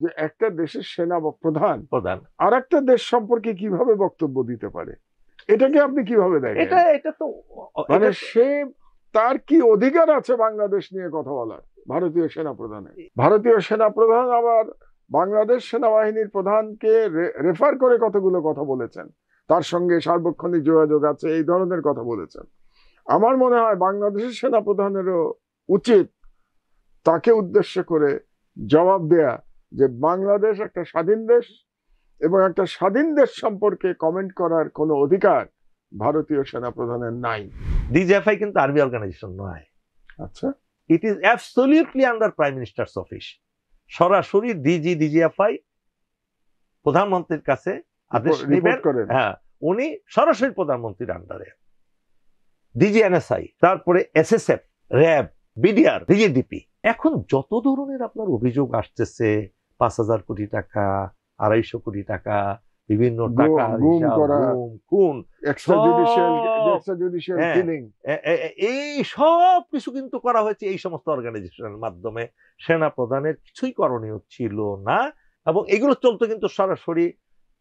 যে একটা দেশের সেনা প্রধান প্রধান আর একটা দেশ সম্পর্কে কিভাবে বক্তব্য দিতে পারে, এটাকে আপনি কিভাবে দেখেন? এটা তো মানে সে তার কি অধিকার আছে বাংলাদেশ নিয়ে কথা বলার? ভারতীয় সেনা প্রধানের, ভারতীয় সেনা প্রধান আবার বাংলাদেশ সেনাবাহিনীর প্রধানকে রেফার করে কতগুলো কথা বলেছেন, তার সঙ্গে সার্বক্ষণিক যোগাযোগ আছে, এই ধরনের কথা বলেছেন। আমার মনে হয় বাংলাদেশের সেনা প্রধানেরও উচিত তাকে উদ্দেশ্য করে জবাব দেয়া যে বাংলাদেশ একটা স্বাধীন দেশ এবং একটা স্বাধীন দেশ সম্পর্কে কমেন্ট করার কোনো অধিকার ভারতীয় সেনা প্রধানের নাই। ডিজিএফআই কিন্তু আর্মি অর্গানাইজেশন নয়। আচ্ছা, it is absolutely under prime ministers office. সরাসরি ডিজিএফআই প্রধানমন্ত্রীর কাছে আদেশ নেবেন, হ্যাঁ, উনি সরাসরি প্রধানমন্ত্রীর আন্ডারে। ডিজিএনএসআই, তারপরে এসএসএফ, র্যাব, বিডিআর, ডিজিডিপি। এখন যত ধরনের আপনার অভিযোগ আসতেছে, 5,000 কোটি টাকা, 250 কোটি টাকা, বিভিন্ন টাকা খুন, এই সব কিছু কিন্তু করা হয়েছে এই সমস্ত অর্গানাইজেশনের মাধ্যমে। সেনা প্রধানের কিছুই করণীয় ছিল না, এবং এগুলো চলতো কিন্তু সরাসরি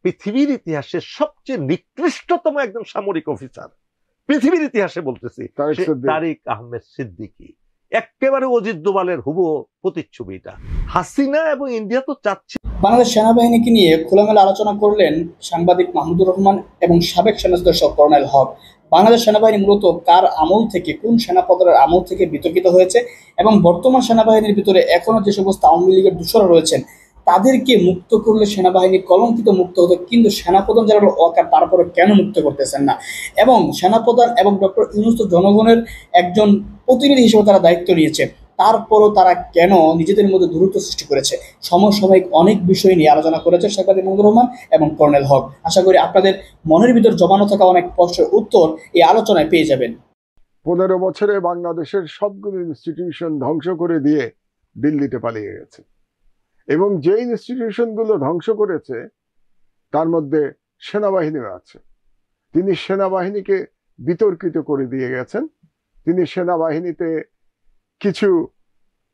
পৃথিবীর ইতিহাসে সবচেয়ে নিকৃষ্টতম একজন সামরিক অফিসার, পৃথিবীর ইতিহাসে বলতেছি, তারিক আহমেদ সিদ্দিকী, একেবারে অজিত দোভালের হুবহু প্রতিচ্ছবিটা। হাসিনা এবং ইন্ডিয়া তো চাচ্ছে। বাংলাদেশ সেনাবাহিনীকে নিয়ে খোলামেলা আলোচনা করলেন সাংবাদিক মাহমুদুর রহমান এবং সাবেক সেনা সদস্য কর্নেল হক। বাংলাদেশ সেনাবাহিনী মূলত কার আমল থেকে, কোন সেনাপদের আমল থেকে বিতর্কিত হয়েছে, এবং বর্তমান সেনাবাহিনীর ভিতরে এখনো যে সমস্ত আওয়ামী লীগের দূষরা রয়েছেন তাদেরকে মুক্ত করলে সেনাবাহিনী কলঙ্কিত মুক্ত হতো, কিন্তু সেনাপ্রধান যারা ওয়াকার তারপরে কেন মুক্ত করতেছেন না? এবং সেনাপ্রধান এবং ডক্টর ইউনূস তো জনগণের একজন প্রতিনিধি হিসেবে তারা দায়িত্ব নিয়েছে, তারপরও তারা কেন নিজেদের মধ্যে দূরত্ব সৃষ্টি করেছে? সমসাময়িক অনেক বিষয় নিয়ে আলোচনা করেছে সাংবাদিক মাহমুদুর রহমান এবং কর্নেল হক। আশা করি আপনাদের মনের ভিতর জমানো থাকা অনেক প্রশ্নের উত্তর এই আলোচনায় পেয়ে যাবেন। 15 বছরে বাংলাদেশের সবগুলো ইনস্টিটিউশন ধ্বংস করে দিয়ে দিল্লিতে পালিয়ে গেছে, এবং যে ইনস্টিটিউশনগুলো ধ্বংস করেছে তার মধ্যে সেনাবাহিনীও আছে। তিনি সেনাবাহিনীকে বিতর্কিত করে দিয়ে গেছেন। তিনি সেনাবাহিনীতে কিছু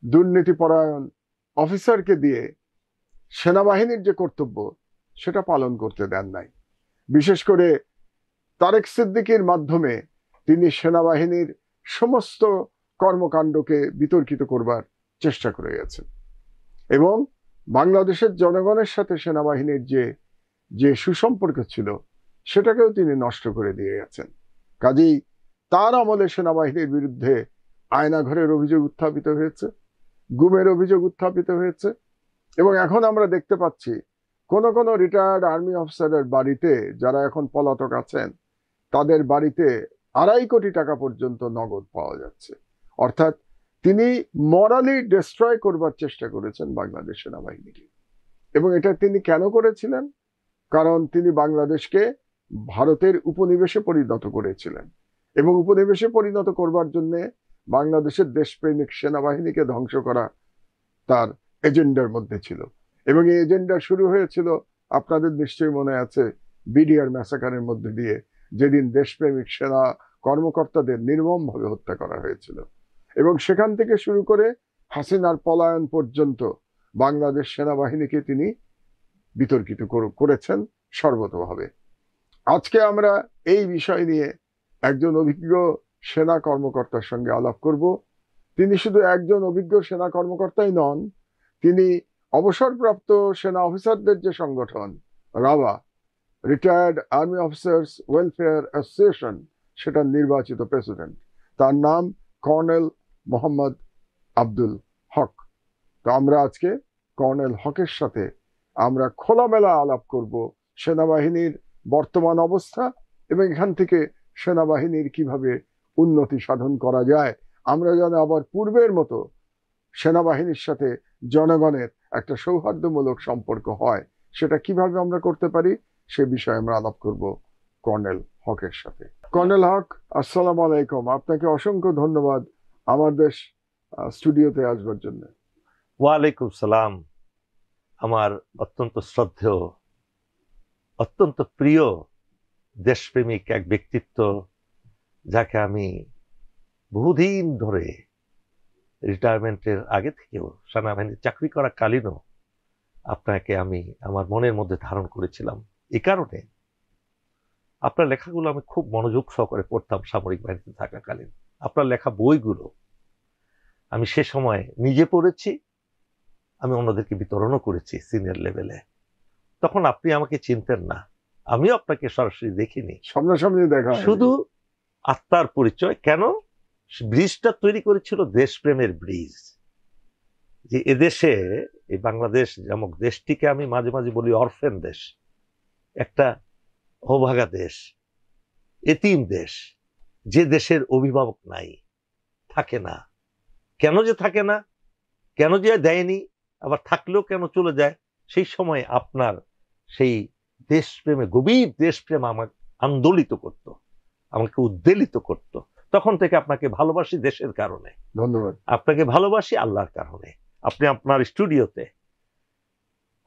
দুর্নীতিপরায়ণ অফিসারকে দিয়ে সেনাবাহিনীর যে কর্তব্য সেটা পালন করতে দেন নাই। বিশেষ করে তারেক সিদ্দিকীর মাধ্যমে তিনি সেনাবাহিনীর সমস্ত কর্মকাণ্ডকে বিতর্কিত করবার চেষ্টা করে গেছেন, এবং বাংলাদেশের জনগণের সাথে সেনাবাহিনীর যে সুসম্পর্ক ছিল সেটাকেও তিনি নষ্ট করে দিয়ে গেছেন। কাজেই তার আমলে সেনাবাহিনীর বিরুদ্ধে আয়নাঘরের অভিযোগ উত্থাপিত হয়েছে, গুমের অভিযোগ উত্থাপিত হয়েছে, এবং এখন আমরা দেখতে পাচ্ছি কোন কোন রিটায়ার্ড আর্মি অফিসারের বাড়িতে, যারা এখন পলাতক আছেন, তাদের বাড়িতে 2.5 কোটি টাকা পর্যন্ত নগদ পাওয়া যাচ্ছে। অর্থাৎ তিনি মরালি ডিস্ট্রয় করবার চেষ্টা করেছেন বাংলাদেশ সেনাবাহিনীকে। এবং এটা তিনি কেন করেছিলেন? কারণ তিনি বাংলাদেশকে ভারতের উপনিবেশে পরিণত করেছিলেন, এবং উপনিবেশে পরিণত করবার জন্য বাংলাদেশের দেশপ্রেমিক সেনাবাহিনীকে ধ্বংস করা তার এজেন্ডার মধ্যে ছিল। এবং এই এজেন্ডা শুরু হয়েছিল, আপনাদের নিশ্চয়ই মনে আছে, বিডিআর ম্যাসাকারের মধ্যে দিয়ে, যেদিন দেশপ্রেমিক সেনা কর্মকর্তাদের নির্মমভাবে হত্যা করা হয়েছিল। এবং সেখান থেকে শুরু করে হাসিনার পলায়ন পর্যন্ত বাংলাদেশ সেনাবাহিনীকে তিনি বিতর্কিত করেছেন সর্বতভাবে। আজকে আমরা এই বিষয় নিয়ে একজন অভিজ্ঞ সেনা কর্মকর্তার সঙ্গে আলাপ করব। তিনি শুধু একজন অভিজ্ঞ সেনা কর্মকর্তাই নন, তিনি অবসরপ্রাপ্ত সেনা অফিসারদের যে সংগঠন rava, retired army officers welfare association, সেটার নির্বাচিত প্রেসিডেন্ট। তার নাম কর্নেল মোহাম্মদ আব্দুল হক। তো আমরা আজকে কর্নেল হকের সাথে আমরা খোলামেলা আলাপ করব সেনাবাহিনীর বর্তমান অবস্থা, এবং এখান থেকে সেনাবাহিনীর কিভাবে উন্নতি সাধন করা যায়, আমরা যেন আবার পূর্বের মতো সেনাবাহিনীর সাথে জনগণের একটা সৌহার্দ্যমূলক সম্পর্ক হয়, সেটা কিভাবে আমরা করতে পারি সে বিষয়ে আমরা আলাপ করব কর্নেল হকের সাথে। কর্নেল হক, আসসালামু আলাইকুম। আপনাকে অসংখ্য ধন্যবাদ আমাদের স্টুডিওতে আসবার জন্য। ওয়ালাইকুম সালাম। আমার অত্যন্ত শ্রদ্ধেয়, অত্যন্ত প্রিয় দেশপ্রেমিক এক ব্যক্তিত্ব, যাকে আমি বহুদিন ধরে রিটায়ারমেন্টের আগে থেকেও, সেনাবাহিনীর চাকরি করা কালীনও আপনাকে আমি আমার মনের মধ্যে ধারণ করেছিলাম এই কারণে আপনার লেখাগুলো আমি খুব মনোযোগ সহকারে পড়তাম সামরিক বাহিনীতে থাকাকালীন। আপনার লেখা বইগুলো আমি সে সময় নিজে পড়েছি, আমি অন্যদেরকে বিতরণও করেছি সিনিয়র লেভেলে। তখন আপনি আমাকে চিনতেন না, আমিও আপনাকে সরাসরি দেখিনি, সামনাসামনি দেখা, শুধু আত্মার পরিচয়। কেন? ব্রিজটা তৈরি করেছিল দেশপ্রেমের ব্রিজ, যে এদেশে এই বাংলাদেশ নামক দেশটিকে আমি মাঝে মাঝে বলি অরফেন দেশ, একটা অভাগা দেশ, এতিম দেশ, যে দেশের অভিভাবক নাই, থাকে না। কেন যে থাকে না, কেন যে দেয়নি, আবার থাকলেও কেন চলে যায়, সেই সময় আপনার সেই দেশপ্রেমে, গভীর দেশপ্রেম আমাকে আন্দোলিত করত, আমাকে উদ্বেলিত করত। তখন থেকে আপনাকে ভালোবাসি দেশের কারণে, ধন্যবাদ। আপনাকে ভালোবাসি আল্লাহর কারণে। আপনি আপনার স্টুডিওতে,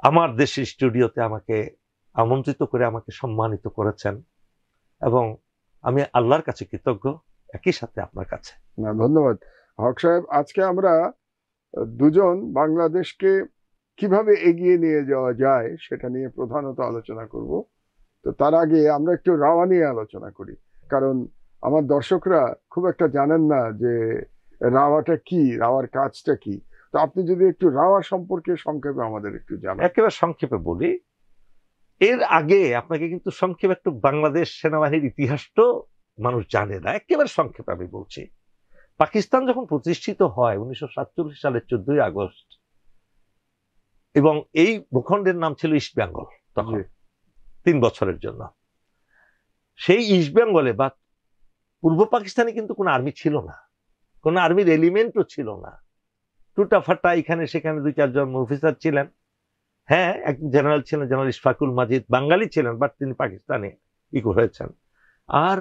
আমার দেশের স্টুডিওতে আমাকে আমন্ত্রিত করে আমাকে সম্মানিত করেছেন, এবং আমি আল্লাহর কাছে কৃতজ্ঞ, একই সাথে আপনার কাছে। না, ধন্যবাদ হক সাহেব। আজকে আমরা দুজন বাংলাদেশকে কিভাবে এগিয়ে নিয়ে যাওয়া যায় সেটা নিয়ে প্রধানত আলোচনা করব। তো তার আগে আমরা একটু রাওয়া নিয়ে আলোচনা করি, কারণ আমার দর্শকরা খুব একটা জানেন না যে রাওয়াটা কি, রাওয়ার কাজটা কি। তো আপনি যদি একটু রাওয়া সম্পর্কে সংক্ষেপে আমাদের একটু জানান। একেবারে সংক্ষেপে বলি। এর আগে আপনাকে কিন্তু সংক্ষেপে একটু বাংলাদেশ সেনাবাহিনীর ইতিহাসটাও মানুষ জানে না, একেবারে সংক্ষেপে আমি বলছি। পাকিস্তান যখন প্রতিষ্ঠিত হয় 1947 সালের 14 আগস্ট, এবং এই ভূখণ্ডের নাম ছিল ইস্ট বেঙ্গল তখন, 3 বছরের জন্য। সেই ইস্ট বেঙ্গলে বা পূর্ব পাকিস্তানে কিন্তু কোনো আর্মি ছিল না, কোনো আর্মির এলিমেন্টও ছিল না। টুটাফাটা এখানে সেখানে 2-4 জন অফিসার ছিলেন। হ্যাঁ, এক জেনারেল ছিলেন, জেনারেল ইশফাকুল মাজিদ, বাঙালি ছিলেন, বাট তিনি পাকিস্তানে হয়েছেন। আর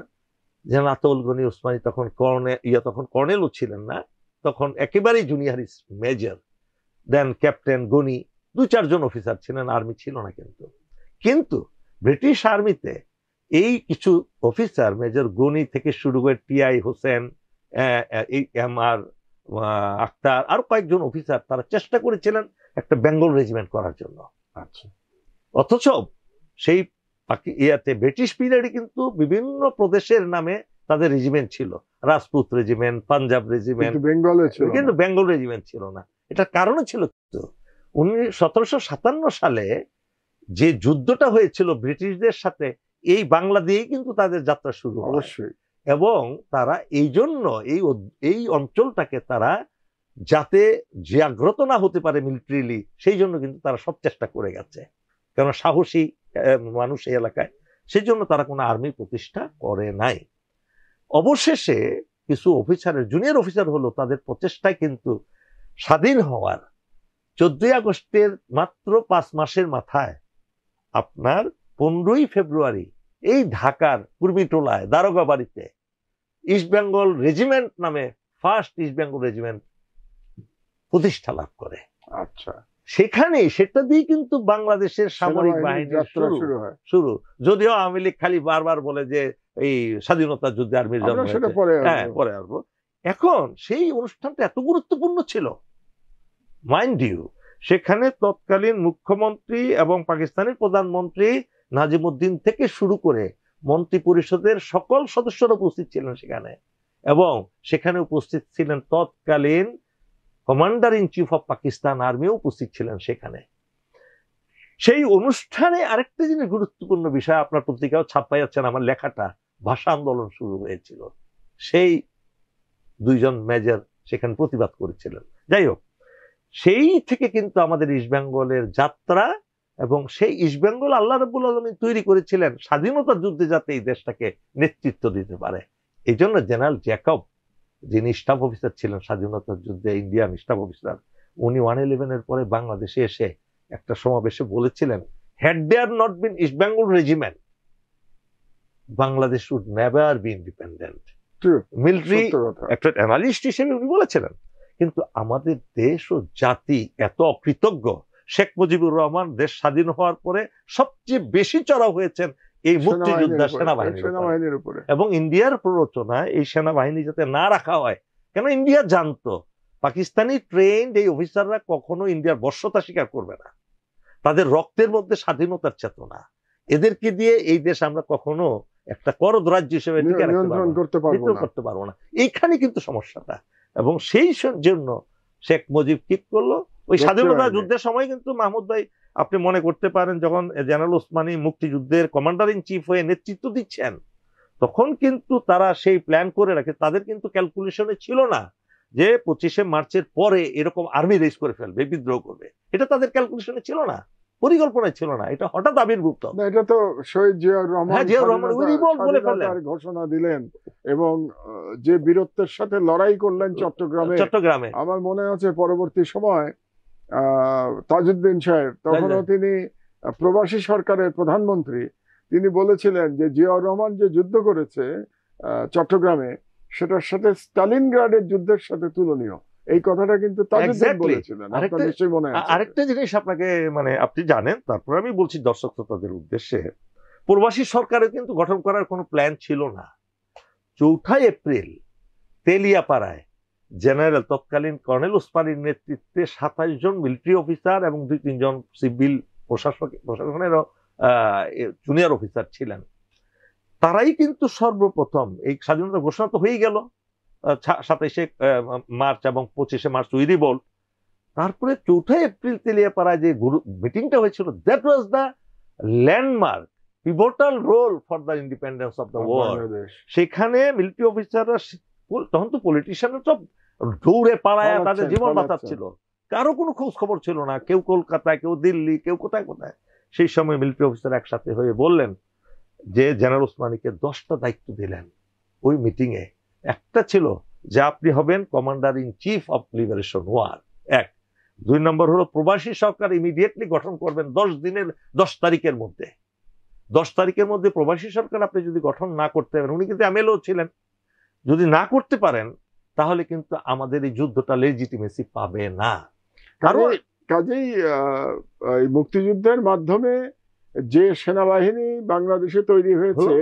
জেনারেল আতাউল গনি ওসমানী তখন তখন কর্নেলও ছিলেন না, তখন একেবারেই জুনিয়র মেজর, দেন ক্যাপ্টেন গনি, 2-4 জন অফিসার ছিলেন, আর্মি ছিল না। কিন্তু ব্রিটিশ আর্মিতে এই কিছু অফিসার, মেজর গনি থেকে শুরু করে টিআই হোসেন, এম.আর. আক্তার, আর কয়েকজন অফিসার, তারা চেষ্টা করেছিলেন একটা বেঙ্গল রেজিমেন্ট করার জন্য। আচ্ছা। অথচ সেই ব্রিটিশ পিরিয়ডে কিন্তু বিভিন্ন প্রদেশের নামে তাদের রেজিমেন্ট ছিল, রাজপুত রেজিমেন্ট, পাঞ্জাব রেজিমেন্ট, কিন্তু বেঙ্গল রেজিমেন্ট ছিল না। এটার কারণে ছিল 1757 সালে যে যুদ্ধটা হয়েছিল ব্রিটিশদের সাথে, এই বাংলা দিয়েই কিন্তু তাদের যাত্রা শুরু হয়। অবশ্যই। এবং তারা এই জন্য এই অঞ্চলটাকে তারা যাতে জাগ্রত না হতে পারে মিলিটারিলি, সেই জন্য কিন্তু তারা সব চেষ্টা করে গেছে, কারণ সাহসী মানুষ এই এলাকায়, সেই জন্য তারা কোনো আর্মি প্রতিষ্ঠা করে নাই। অবশেষে কিছু অফিসারের, জুনিয়র অফিসার হলো, তাদের প্রচেষ্টায় কিন্তু স্বাধীন হওয়ার 14 আগস্টের মাত্র 5 মাসের মাথায় আপনার 15ই ফেব্রুয়ারি এই ঢাকার কুর্মিটোলায় দারোগা বাড়িতে ইস্ট বেঙ্গল রেজিমেন্ট নামে ফার্স্ট ইস্ট বেঙ্গল রেজিমেন্ট প্রতিষ্ঠা লাভ করে। আচ্ছা। সেটা দিয়ে কিন্তু বাংলাদেশের সামরিক বাহিনীর শুরু। যদিও আওয়ামী লীগ খালি বারবার বলে যে এই স্বাধীনতা যুদ্ধে আর্মির জন্ম হয়েছে, হ্যাঁ পরে আসবো। এখন সেই অনুষ্ঠানটা এত গুরুত্বপূর্ণ ছিল, মাইন্ড ইউ, সেখানে তৎকালীন মুখ্যমন্ত্রী এবং পাকিস্তানের প্রধানমন্ত্রী নাজিমুদ্দিন থেকে শুরু করে মন্ত্রী পরিষদের সকল সদস্যরা উপস্থিত ছিলেন সেখানে, এবং সেখানে উপস্থিত ছিলেন তৎকালীন commander in chief of Pakistan আর্মিও উপস্থিত ছিলেন সেখানে। সেই অনুষ্ঠানে আরেকটা জিনিস গুরুত্বপূর্ণ বিষয়, আপনার পত্রিকাও ছাপাইয়াছেন, আমার লেখাটা, ভাষা আন্দোলন শুরু হয়েছিল, সেই 2 জন মেজর সেখানে প্রতিবাদ করেছিলেন। যাই হোক, সেই থেকে কিন্তু আমাদের ইস্ট বেঙ্গলের যাত্রা, এবং সেই ইস্ট বেঙ্গল আল্লাহ রাব্বুল আলামিন তৈরি করেছিলেন স্বাধীনতার যুদ্ধে যাতে এই দেশটাকে নেতৃত্ব দিতে পারে। এই জন্য জেনারেল জ্যাকব, যিনি স্টাফ অফিসার ছিলেন স্বাধীনতার যুদ্ধে, ইন্ডিয়ান স্টাফ অফিসার, উনি 111-এর পরে বাংলাদেশে এসে একটা সমাবেশে বলেছিলেন, had there not been East Bengal regiment, Bangladesh would never be independent. Military একটা অ্যানালিস্ট হিসেবে উনি বলেছিলেন। কিন্তু আমাদের দেশ ও জাতি এত অকৃতজ্ঞ, শেখ মুজিবুর রহমান দেশ স্বাধীন হওয়ার পরে সবচেয়ে বেশি চড়াও হয়েছেন এই মুক্তিযোদ্ধা সেনাবাহিনীর উপরে, এবং ইন্ডিয়ার প্ররোচনায় এই সেনাবাহিনী যাতে না রাখা হয়, কেন ইন্ডিয়া জানতো পাকিস্তানি ট্রেন্ড এই অফিসাররা কখনো ইন্ডিয়ার বর্ষতা স্বীকার করবে না, তাদের রক্তের মধ্যে স্বাধীনতার চেতনা। এদেরকে দিয়ে এই দেশ আমরা কখনো একটা করদ রাজ্য হিসেবে নিয়ন্ত্রণ করতে পারবো না। এইখানে কিন্তু সমস্যাটা। এবং সেই জন্য শেখ মুজিব ঠিক করলো ওই স্বাধীনতা যুদ্ধের সময় কিন্তু মাহমুদ ভাই আপনি মনে করতে পারেন যখন জেনারেল ওসমানী মুক্তিযুদ্ধের কমান্ডার ইন চিফ হয়ে নেতৃত্ব দিচ্ছেন, তখন কিন্তু তারা সেই প্ল্যান করে রাখে। তাদের কিন্তু ক্যালকুলেশনে ছিল না যে 25শে মার্চের পরে এরকম আর্মি রেজ করে ফেলবে, বিদ্রোহ করবে। এটা তাদের ক্যালকুলেশনে ছিল না, পরিকল্পনায় ছিল না। এটা হঠাৎ আবির্ভূত। এটা তো শহীদ জিয়াউর রহমান ঘোষণা দিলেন এবং যে বীরত্বের সাথে লড়াই করলেন চট্টগ্রামে। আমার মনে আছে পরবর্তী সময় তাজউদ্দিন সাহেব, তখনও তিনি প্রবাসী সরকারের প্রধানমন্ত্রী, তিনি বলেছিলেন যে জিয়াউর রহমান যে যুদ্ধ করেছে চট্টগ্রামে সেটার সাথে স্টালিনগ্রাডের যুদ্ধের সাথে তুলনীয়। এই কথাটা কিন্তু তাজউদ্দিন বলেছিলেন। আপনার নিশ্চয়ই মনে আছে। আরেকটা জিনিস আপনাকে আপনি জানেন, তারপর আমি বলছি দর্শক শ্রোতাদের উদ্দেশ্যে, প্রবাসী সরকারের কিন্তু গঠন করার কোনো প্ল্যান ছিল না। 4 এপ্রিল তেলিয়াপাড়ায় জেনারেল তৎকালীন কর্নেল ওসমানীর নেতৃত্বে 27 জন মিলিটারি অফিসার এবং 2-3 জন সিভিল প্রশাসনের জুনিয়র অফিসার ছিলেন। তারাই কিন্তু সর্বপ্রথম এই স্বাধীনতা ঘোষণা তো হয়ে গেল 27শে মার্চ এবং 25শে মার্চ উই রিভল্ট। তারপরে 4 এপ্রিল তেলিয়াপাড়ায় যে মিটিংটা হয়েছিল, that was the landmark pivotal role for the independence of the world. সেখানে মিলিটারি অফিসাররা, তখন তো পলিটিশিয়ানরা সব দৌড়ে পালায় তাদের জীবন বাঁচাচ্ছিল, কারো কোনো খোঁজ খবর ছিল না। কেউ কলকাতায়, কেউ দিল্লি, কেউ কোথায় কোথায়। সেই সময় মিলিটারি অফিসার একসাথে হয়ে বললেন যে জেনারেল ওসমানীকে 10টা দায়িত্ব দিলেন ওই মিটিং এ। একটা ছিল যে আপনি হবেন commander in chief of liberation war, 1। 2 নম্বর হলো প্রবাসী সরকার ইমিডিয়েটলি গঠন করবেন 10 তারিখের মধ্যে। 10 তারিখের মধ্যে প্রবাসী সরকার আপনি যদি গঠন না করতে পারেন, উনি কিন্তু এমএলও ছিলেন, যদি না করতে পারেন তাহলে কিন্তু আমাদের এই যুদ্ধটা লেজিটিমেসি পাবে না। কাজেই মুক্তিযুদ্ধের মাধ্যমে যে সেনাবাহিনী বাংলাদেশে তৈরি হয়েছে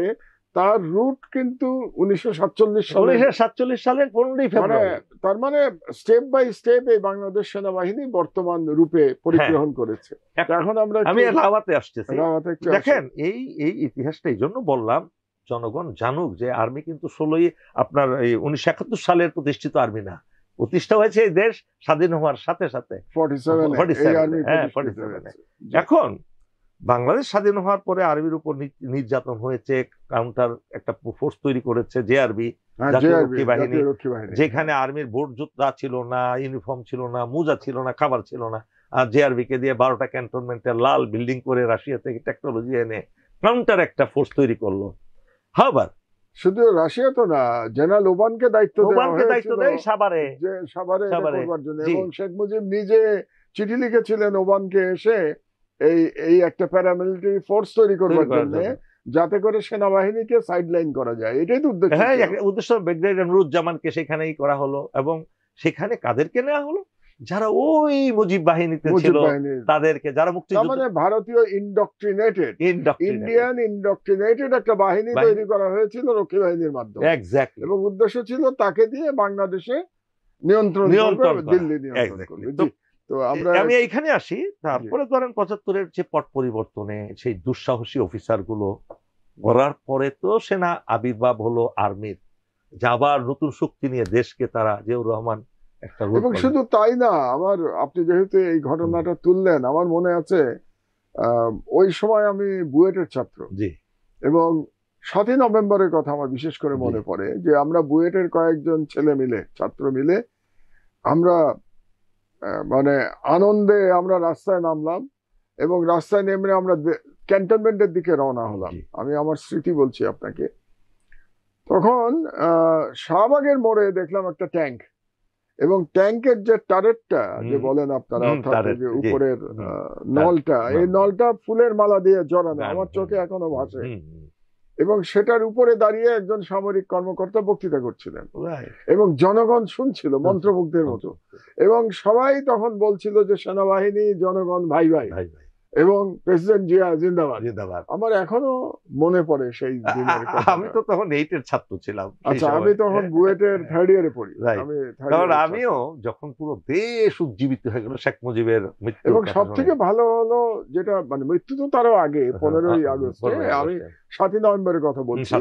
তার রুট কিন্তু 1947 সালের 15ই ফেব্রুয়ারি। তার মানে স্টেপ বাই স্টেপ এই বাংলাদেশ সেনাবাহিনী বর্তমান রূপে পরিগ্রহণ করেছে। এখন আমি লাওয়াতে আসতেছি। দেখেন এই ইতিহাসটা এই জন্য বললাম, জনগণ জানুক যে আর্মি কিন্তু 1971 সালের প্রতিষ্ঠিত আর্মি না, প্রতিষ্ঠা হয়েছে এই দেশ স্বাধীন হওয়ার সাথে সাথে 47। এখন বাংলাদেশ স্বাধীন হওয়ার পরে আর্মির উপর নির্যাতন হয়েছে, কাউন্টার একটা ফোর্স তৈরি করেছে জেআরবি, জাতীয় রক্ষী বাহিনী, যেখানে আর্মির বোর্ড জুতা ছিল না, ইউনিফর্ম ছিল না, মোজা ছিল না, খাবার ছিল না। আর জেআরবি কে দিয়ে 12টা ক্যান্টনমেন্টের লাল বিল্ডিং করে রাশিয়া থেকে টেকনোলজি এনে কাউন্টার একটা ফোর্স তৈরি করলো। হাবার শুধু রাশিয়া তো না, জেনারেল ওবানকে দায়িত্ব দেয় সাভারে করবার জন্য। এবং শেখ মুজিব নিজে চিঠি লিখেছিলেন ওবানকে এসে এই একটা প্যারামিলিটারি ফোর্স তৈরি করবার জন্য, যাতে করে সেনাবাহিনীকে সাইডলাইন করা যায়। এটাই তো উদ্দেশ্য। হ্যাঁ, উদ্দেশ্য। ব্রিগেডিয়ার নুরুজ্জামানকে সেখানেই করা হলো। এবং সেখানে কাদেরকে নেওয়া হলো? যারা ওই মুজিব বাহিনীতে ছিল তাদেরকে, যারা মুক্তিযুদ্ধ, মানে ভারতীয় ইন্ডিয়ান ইন্ডক্ট্রিনেটেড একটা বাহিনী তৈরি করা হয়েছিল রক্ষী বাহিনীর মাধ্যমে। এক্স্যাক্টলি। এবং উদ্দেশ্য ছিল তাকে দিয়ে বাংলাদেশে নিয়ন্ত্রণ দিল্লি নিয়ন্ত্রণ করবে। তো আমি এইখানে আসি। তারপরে ধরেন 75-এর যে পট পরিবর্তনে সেই দুঃসাহসী অফিসার গুলো করার পরে তো সেনা আবির্ভাব হলো আর্মির, যাবার নতুন শক্তি নিয়ে দেশকে তারা জিয়াউর রহমান একটা। এবং শুধু তাই না, আপনি যেহেতু এই ঘটনাটা তুললেন, আমার মনে আছে ওই সময় আমি বুয়েটের ছাত্র। জি। এবং 7ই নভেম্বরের কথা আমার বিশেষ করে মনে পড়ে যে আমরা বুয়েটের কয়েকজন ছেলে মিলে, ছাত্র মিলে, আমরা মানে আনন্দে আমরা রাস্তায় নামলাম এবং রাস্তায় নেমে আমরা ক্যান্টনমেন্টের দিকে রওনা হলাম। আমি আমার স্মৃতি বলছি আপনাকে। তখন শাহবাগের মোড়ে দেখলাম একটা ট্যাঙ্ক, এবং ট্যাঙ্কের যে টারেটটা যে বলেন আপনারা, অর্থাৎ উপরের নলটা, এই নলটা ফুলের মালা দিয়ে জড়ানো, আমার চোখে এখনো ভাসে। এবং সেটার উপরে দাঁড়িয়ে একজন সামরিক কর্মকর্তা বক্তৃতা করছিলেন এবং জনগণ শুনছিল মন্ত্রমুগ্ধের মতো। এবং সবাই তখন বলছিল যে সেনাবাহিনী জনগণ ভাই ভাই। এবং প্রেসিডেন্ট জিয়া জিন্দাবাদ। জিন্দাবাদ। আমার এখনো মনে পড়ে সেই দিনের কথা। আমি তো তখন 8 এর ছাত্র ছিলাম। আচ্ছা, আমি তখন বুয়েটের 3rd ইয়ারে পড়ি। আমি কারণ আমিও যখন পুরো দেশ উজ্জীবিত হয়ে গেল শেখ মুজিবের মৃত্যু, এবং সব থেকে ভালো হলো যেটা মানে মৃত্যু তো তারও আগে 15ই আগস্টে, আমি 7ই নভেম্বরের কথা বলছি,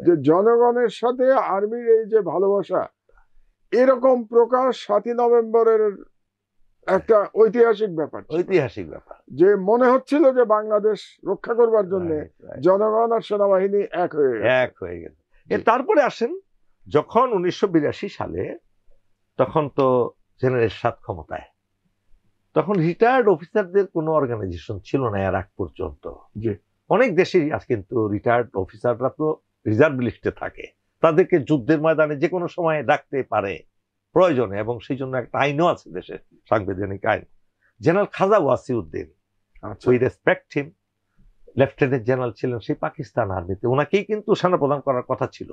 যে জনগণের সাথে আর্মির এই যে ভালোবাসা, এরকম প্রকাশ 7ই নভেম্বরের একটা ঐতিহাসিক ব্যাপার, ঐতিহাসিক ব্যাপার, যে মনে হচ্ছিল যে বাংলাদেশ রক্ষা করবার জন্য জনগণ আর সেনাবাহিনী এক হয়ে গেল। তারপরে আসেন যখন 1982 সালে, তখন তো জেনারেল এরশাদ ক্ষমতায়, তখন রিটায়ার্ড অফিসারদের কোনো অর্গানাইজেশন ছিল না এর আগ পর্যন্ত। অনেক দেশেই আজ কিন্তু রিটায়ার্ড অফিসাররা তো রিজার্ভ লিস্টে থাকে, তাদেরকে যুদ্ধের ময়দানে যে কোনো সময় ডাকতে পারে প্রয়োজনে, এবং সেই জন্য একটা আইনও আছে দেশে, সাংবিধানিক আইন। General Khaja Wasiuddin, we respect him, lieutenant general ছিলেন সেই পাকিস্তান আর্মিতে, ওনাকেই কিন্তু সেনাপ্রধান করার কথা ছিল।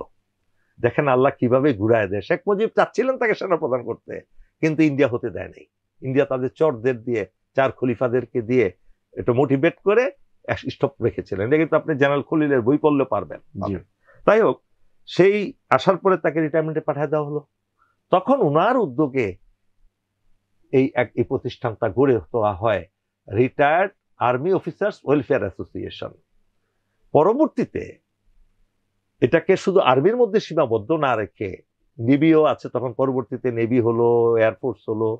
দেখেন আল্লাহ কিভাবে ঘুরায় দেয়। শেখ মুজিব চাচ্ছিলেন তাকে সেনাপ্রধান করতে, কিন্তু ইন্ডিয়া হতে দেয় নাই। ইন্ডিয়া তাদের চরদের দিয়ে, 4 খলিফাদেরকে দিয়ে একটু মোটিভেট করে স্টপ রেখেছিলেন। এটা কিন্তু আপনি জেনারেল খলিলের বই পড়লে পারবেন। তাই হোক, সেই আসার পরে তাকে রিটায়ারমেন্টে পাঠিয়ে দেওয়া হলো। তখন ওনার উদ্যোগে এই প্রতিষ্ঠানটা গড়ে তোলা হয়, retired army officers welfare association. পরবর্তীতে এটাকে শুধু আর্মির মধ্যে সীমাবদ্ধ না রেখে নেভিও আছে, তখন পরবর্তীতে নেভি হলো, এয়ারফোর্স হলো,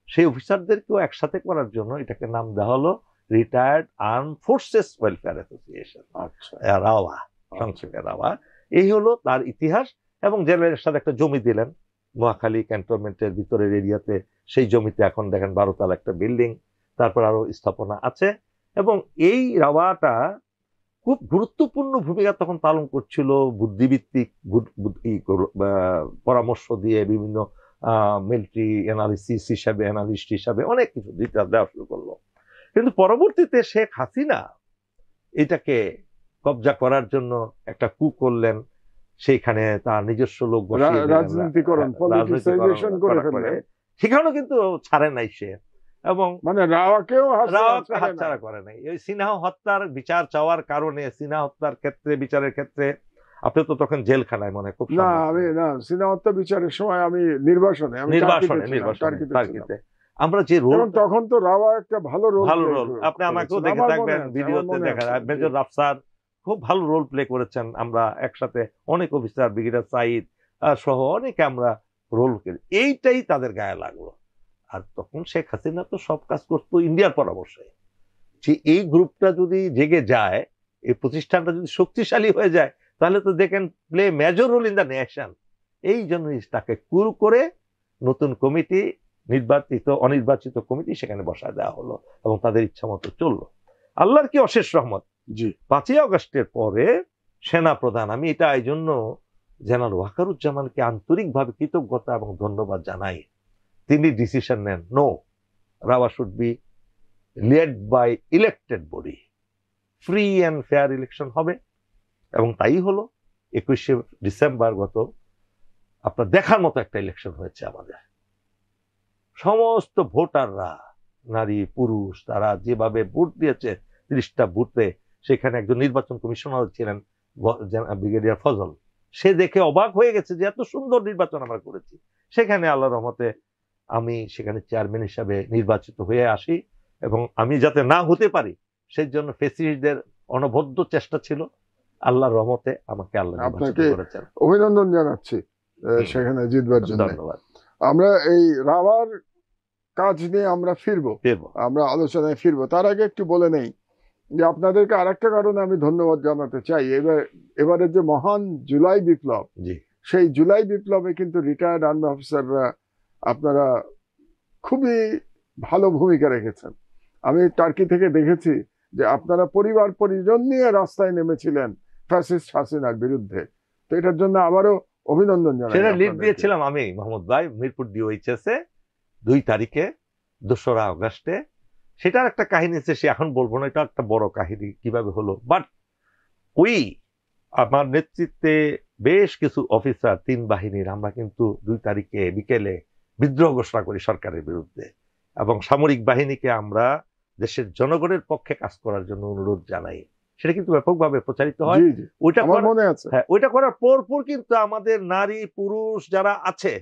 সেই অফিসারদেরকেও একসাথে করার জন্য এটাকে নাম দেওয়া হলো retired arm forces welfare association, rava, সংক্ষেপে রাওয়া। এই হলো তার ইতিহাস। এবং জেনারেলের সাথে একটা জমি দিলেন মহাখালী ক্যান্টনমেন্টের ভিতরের এরিয়াতে, সেই জমিতে এখন দেখেন 12 তলা একটা বিল্ডিং, তারপর আরো স্থাপনা আছে। এবং এই রাওয়াটা খুব গুরুত্বপূর্ণ ভূমিকা তখন পালন করছিল, বুদ্ধিভিত্তিক পরামর্শ দিয়ে বিভিন্ন মিলিটারি অ্যানালিসিস হিসাবে, অ্যানালিস্ট হিসাবে অনেক কিছু দেওয়া শুরু করলো। কিন্তু পরবর্তীতে শেখ হাসিনা এটাকে কবজা করার জন্য একটা কু করলেন, সেইখানে তার নিজস্ব লোক বসিয়ে রাজনীতিকরণ করে, সেখানেও কিন্তু ছাড়ে নাই সে, এবং মানে রাওয়াকেও হাতছাড়া করে নাই। এই সিনহা হত্যার বিচার চাওয়ার কারণে, সিনহা হত্যার ক্ষেত্রে, বিচারের ক্ষেত্রে, আপনি তো তখন জেলখানায় মনে খুব না, আমি না সিনহা হত্যা বিচারের সময় আমি নির্বাসনে টার্কিতে আমরা যে রোল, তখন তো রাওয়া একটা ভালো রোল, আপনি আমাকেও দেখে থাকবেন, ভিডিওতে দেখা যায় মেজর রাফসার খুব ভালো রোল প্লে করেছেন। আমরা একসাথে অনেক অফিসার, ব্রিগেডিয়ার সাইদ সহ অনেকে আমরা রোল করি, এইটাই তাদের গায়ে লাগলো। আর তখন শেখ হাসিনা তো সব কাজ করতো ইন্ডিয়ার পরামর্শে, যে এই গ্রুপটা যদি জেগে যায়, এই প্রতিষ্ঠানটা যদি শক্তিশালী হয়ে যায়, তাহলে তো দেখেন play major role in the nation. এই জন্য তাকে কুল করে নতুন কমিটি, নির্বাচিত অনির্বাচিত কমিটি সেখানে বসায় দেওয়া হলো, এবং তাদের ইচ্ছা মতো চললো। আল্লাহর কি অশেষ রহমত, 5ই আগস্টের পরে সেনা প্রধান, আমি এটা এই জন্য জেনারেল ওয়াকারুজ্জামানকে আন্তরিকভাবে কৃতজ্ঞতা এবং ধন্যবাদ জানাই। তিনি ডিসিশন নেন, নো, রাওয়া should be led by elected body, free and fair election হবে। এবং তাই হলো। 21শে ডিসেম্বর গত আপনার দেখার মতো একটা ইলেকশন হয়েছে আমাদের। সমস্ত ভোটাররা, নারী পুরুষ, তারা যেভাবে ভোট দিয়েছে, 30টা বুথে, সেখানে একজন নির্বাচন কমিশনার ছিলেন ব্রিগেডিয়ার ফজল, সে দেখে অবাক হয়ে গেছে যে এত সুন্দর নির্বাচন আমরা করেছি। সেখানে আল্লাহর রহমতে আমি সেখানে চেয়ারম্যান হিসাবে নির্বাচিত হয়ে আসি, এবং আমি যাতে না হতে পারি সেই জন্য ফেসিলিটিদের অনবদ্য চেষ্টা ছিল। আল্লাহর রহমতে আমাকে আল্লাহ নির্বাচিত করেছেন। অভিনন্দন জানাচ্ছি সেখানে জিতবার জন্য। ধন্যবাদ। আমরা এই রাওয়ার কাজ নিয়ে আমরা ফিরবো, আমরা আলোচনায় ফিরবো। তার আগে একটু বলে নেই যে আপনাদেরকে আরেকটা কারণে আমি ধন্যবাদ জানাতে চাই। এবারে যে মহান জুলাই বিপ্লব, সেই জুলাই বিপ্লবে কিন্তু রিটায়ার্ড আর্মি অফিসাররা আপনারা খুবই ভালো ভূমিকা রেখেছেন। আমি টার্কি থেকে দেখেছি যে আপনারা পরিবার পরিজন নিয়ে রাস্তায় নেমেছিলেন ফ্যাসিস্ট হাসিনার বিরুদ্ধে। তো এটার জন্য আবারও অভিনন্দন জানাই। সেটা লিড দিয়েছিলাম আমি, মোহাম্মদ ভাই, মিরপুর ডিওএইচএসে 2 তারিখে 2রা আগস্টে। সেটার একটা কাহিনী আছে, সে এখন বলবো না, এটা একটা বড় কাহিনী কিভাবে হলো। বাট ওই আমার নেতৃত্বে বেশ কিছু অফিসার, 3 বাহিনীর, আমরা কিন্তু 2 তারিখে বিকেলে বিদ্রোহ ঘোষণা করি সরকারের বিরুদ্ধে, এবং সামরিক বাহিনীকে আমরা দেশের জনগণের পক্ষে কাজ করার জন্য অনুরোধ জানাই, সেটা কিন্তু ব্যাপকভাবে প্রচারিত হয়। জি জি, ওইটা আমার মনে আছে। হ্যাঁ, ওইটা করার পর কিন্তু আমাদের নারী পুরুষ যারা আছে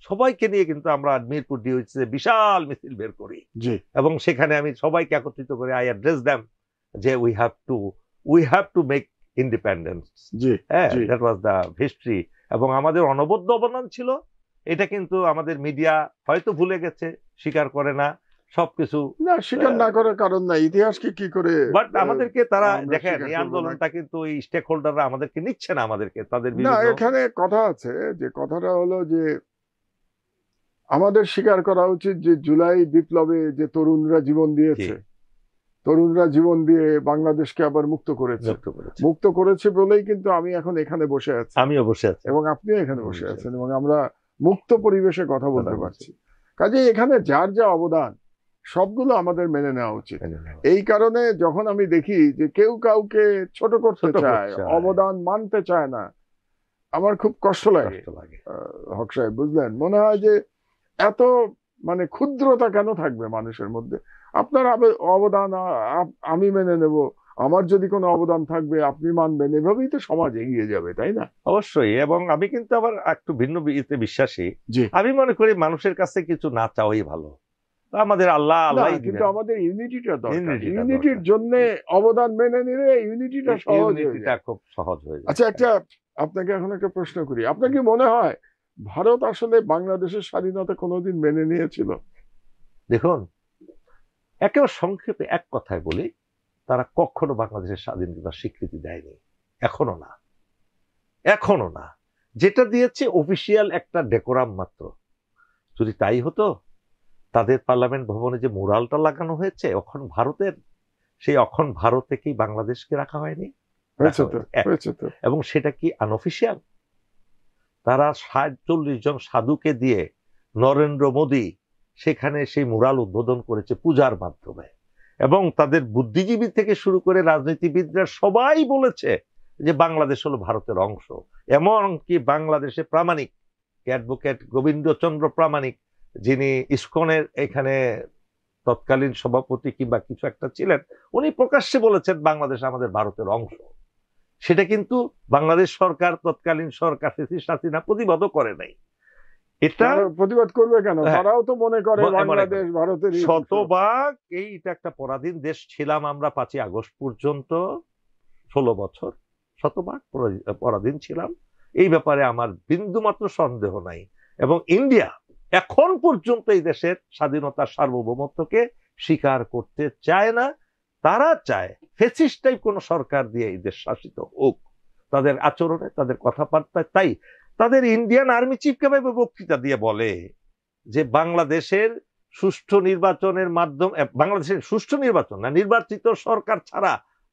সবাইকে নিয়ে কিন্তু আমরা মিরপুর ডিওসিতে বিশাল মিছিল বের করি, জি, এবং সেখানে আমি সবাইকে একত্রিত করে আই অ্যাড্রেস দেম যে we have to make independence. জি, হ্যাঁ, জি। That was the history. এবং আমাদের অনবদ্য অবদান ছিল, এটা কিন্তু আমাদের মিডিয়া হয়তো ভুলে গেছে, স্বীকার করে না সবকিছু। না, স্বীকার না করার কারণ নাই, ইতিহাসকে কি করে বাট আমাদেরকে তারা আমরা দেখেন, স্বীকার এই করবো না? আন্দোলনটা কিন্তু এই স্টেক হোল্ডাররা আমাদেরকে নিচ্ছে না, আমাদেরকে তাদের না, বিভিন্ন এখানে কথা আছে, যে কথাটা হলো যে আমাদের স্বীকার করা উচিত যে জুলাই বিপ্লবে যে তরুণরা জীবন দিয়েছে, তরুণরা জীবন দিয়ে বাংলাদেশকে আবার মুক্ত করেছে, যুক্ত করেছে। মুক্ত করেছে বলেই কিন্তু আমি এখন এখানে বসে আছি, আমিও বসে আছি। এবং আপনিও এখানে বসে বসে আছেন, এবং আমরা মুক্ত পরিবেশে কথা বলতে পারছি। কাজে এখানে যার যা অবদান সবগুলো আমাদের মেনে নেওয়া উচিত। এই কারণে যখন আমি দেখি যে কেউ কাউকে ছোট করতে চায়, অবদান মানতে চায় না, আমার খুব কষ্ট লাগে। হক সাহেব, বুঝলেন, মনে হয় যে এত মানে ক্ষুদ্রতা কেন থাকবে মানুষের মধ্যে? আপনার অবদান আমি মেনে নেব, আমার যদি কোনো অবদান থাকবে আপনি মানবেন, এভাবেই তো সমাজ এগিয়ে যাবে, তাই না? অবশ্যই। এবং আমি কিন্তু আবার একটু ভিন্ন ইতে বিশ্বাসী। জি, আমি মনে করি মানুষের কাছে কিছু না চাওয়াই ভালো। আমাদের আল্লাহ কিন্তু আমাদের ইউনিটিটা দরকার। ইউনিটিটা ইউনিটির জন্য অবদান মেনে নিলে ইউনিটিটা সহজ হয়ে যায়। খুব সহজ হয়ে যায়। আচ্ছা, আপনাকে এখন একটা প্রশ্ন করি। আপনার কি মনে হয় ভারত আসলে বাংলাদেশের স্বাধীনতা কোনোদিন মেনে নিয়েছিল? দেখুন, একেবারে সংক্ষেপে এক কথায় বলি, তারা কখনো বাংলাদেশের স্বাধীনতার স্বীকৃতি দেয়নি, এখনো না, এখনো না। যেটা দিয়েছে অফিসিয়াল একটা ডেকোরাম মাত্র। যদি তাই হতো, তাদের পার্লামেন্ট ভবনে যে মুরালটা লাগানো হয়েছে অখন ভারতের, সেই অখন ভারতে কি বাংলাদেশকে রাখা হয়নি? হয়েছে তো। এবং সেটা কি আনঅফিসিয়াল? তারা ৪৭ জন সাধুকে দিয়ে নরেন্দ্র মোদী সেখানে সেই মুরাল উদ্বোধন করেছে পূজার মাধ্যমে, এবং তাদের বুদ্ধিজীবী থেকে শুরু করে রাজনীতিবিদরা সবাই বলেছে যে বাংলাদেশ হলো ভারতের অংশ। এমনকি বাংলাদেশে প্রামাণিক অ্যাডভোকেট গোবিন্দচন্দ্র প্রামাণিক, যিনি ইসকনের এখানে তৎকালীন সভাপতি কিংবা কিছু একটা ছিলেন, উনি প্রকাশ্যে বলেছেন বাংলাদেশ আমাদের ভারতের অংশ। সেটা কিন্তু বাংলাদেশ সরকার, তৎকালীন সরকার হাসিনা প্রতিবাদও করে নাই। এটা প্রতিবাদ করবে কেন? তারাও তো মনে করে বাংলাদেশ ভারতের শতভাগ। এইটা একটা পরাধীন দেশ ছিলাম আমরা ৫ই আগস্ট পর্যন্ত ১৬ বছর, শতভাগ পরাধীন ছিলাম। এই ব্যাপারে আমার বিন্দুমাত্র সন্দেহ নাই। এবং ইন্ডিয়া এখন পর্যন্ত এই দেশের স্বাধীনতার সার্বভৌমত্বকে স্বীকার করতে চায় না। তারা চায় ফ্যাসিস্ট টাইপ কোন সরকার দিয়ে এই দেশ শাসিত হোক, তাদের আচরণে, তাদের কথাবার্তায়। তাই তাদের ইন্ডিয়ান আর্মি চিফ কিভাবে বক্তৃতা দিয়ে বলে যে বাংলাদেশের সুষ্ঠু নির্বাচনের মাধ্যমে, বাংলাদেশের সুষ্ঠু নির্বাচন না, নির্বাচিত সরকার ছাড়া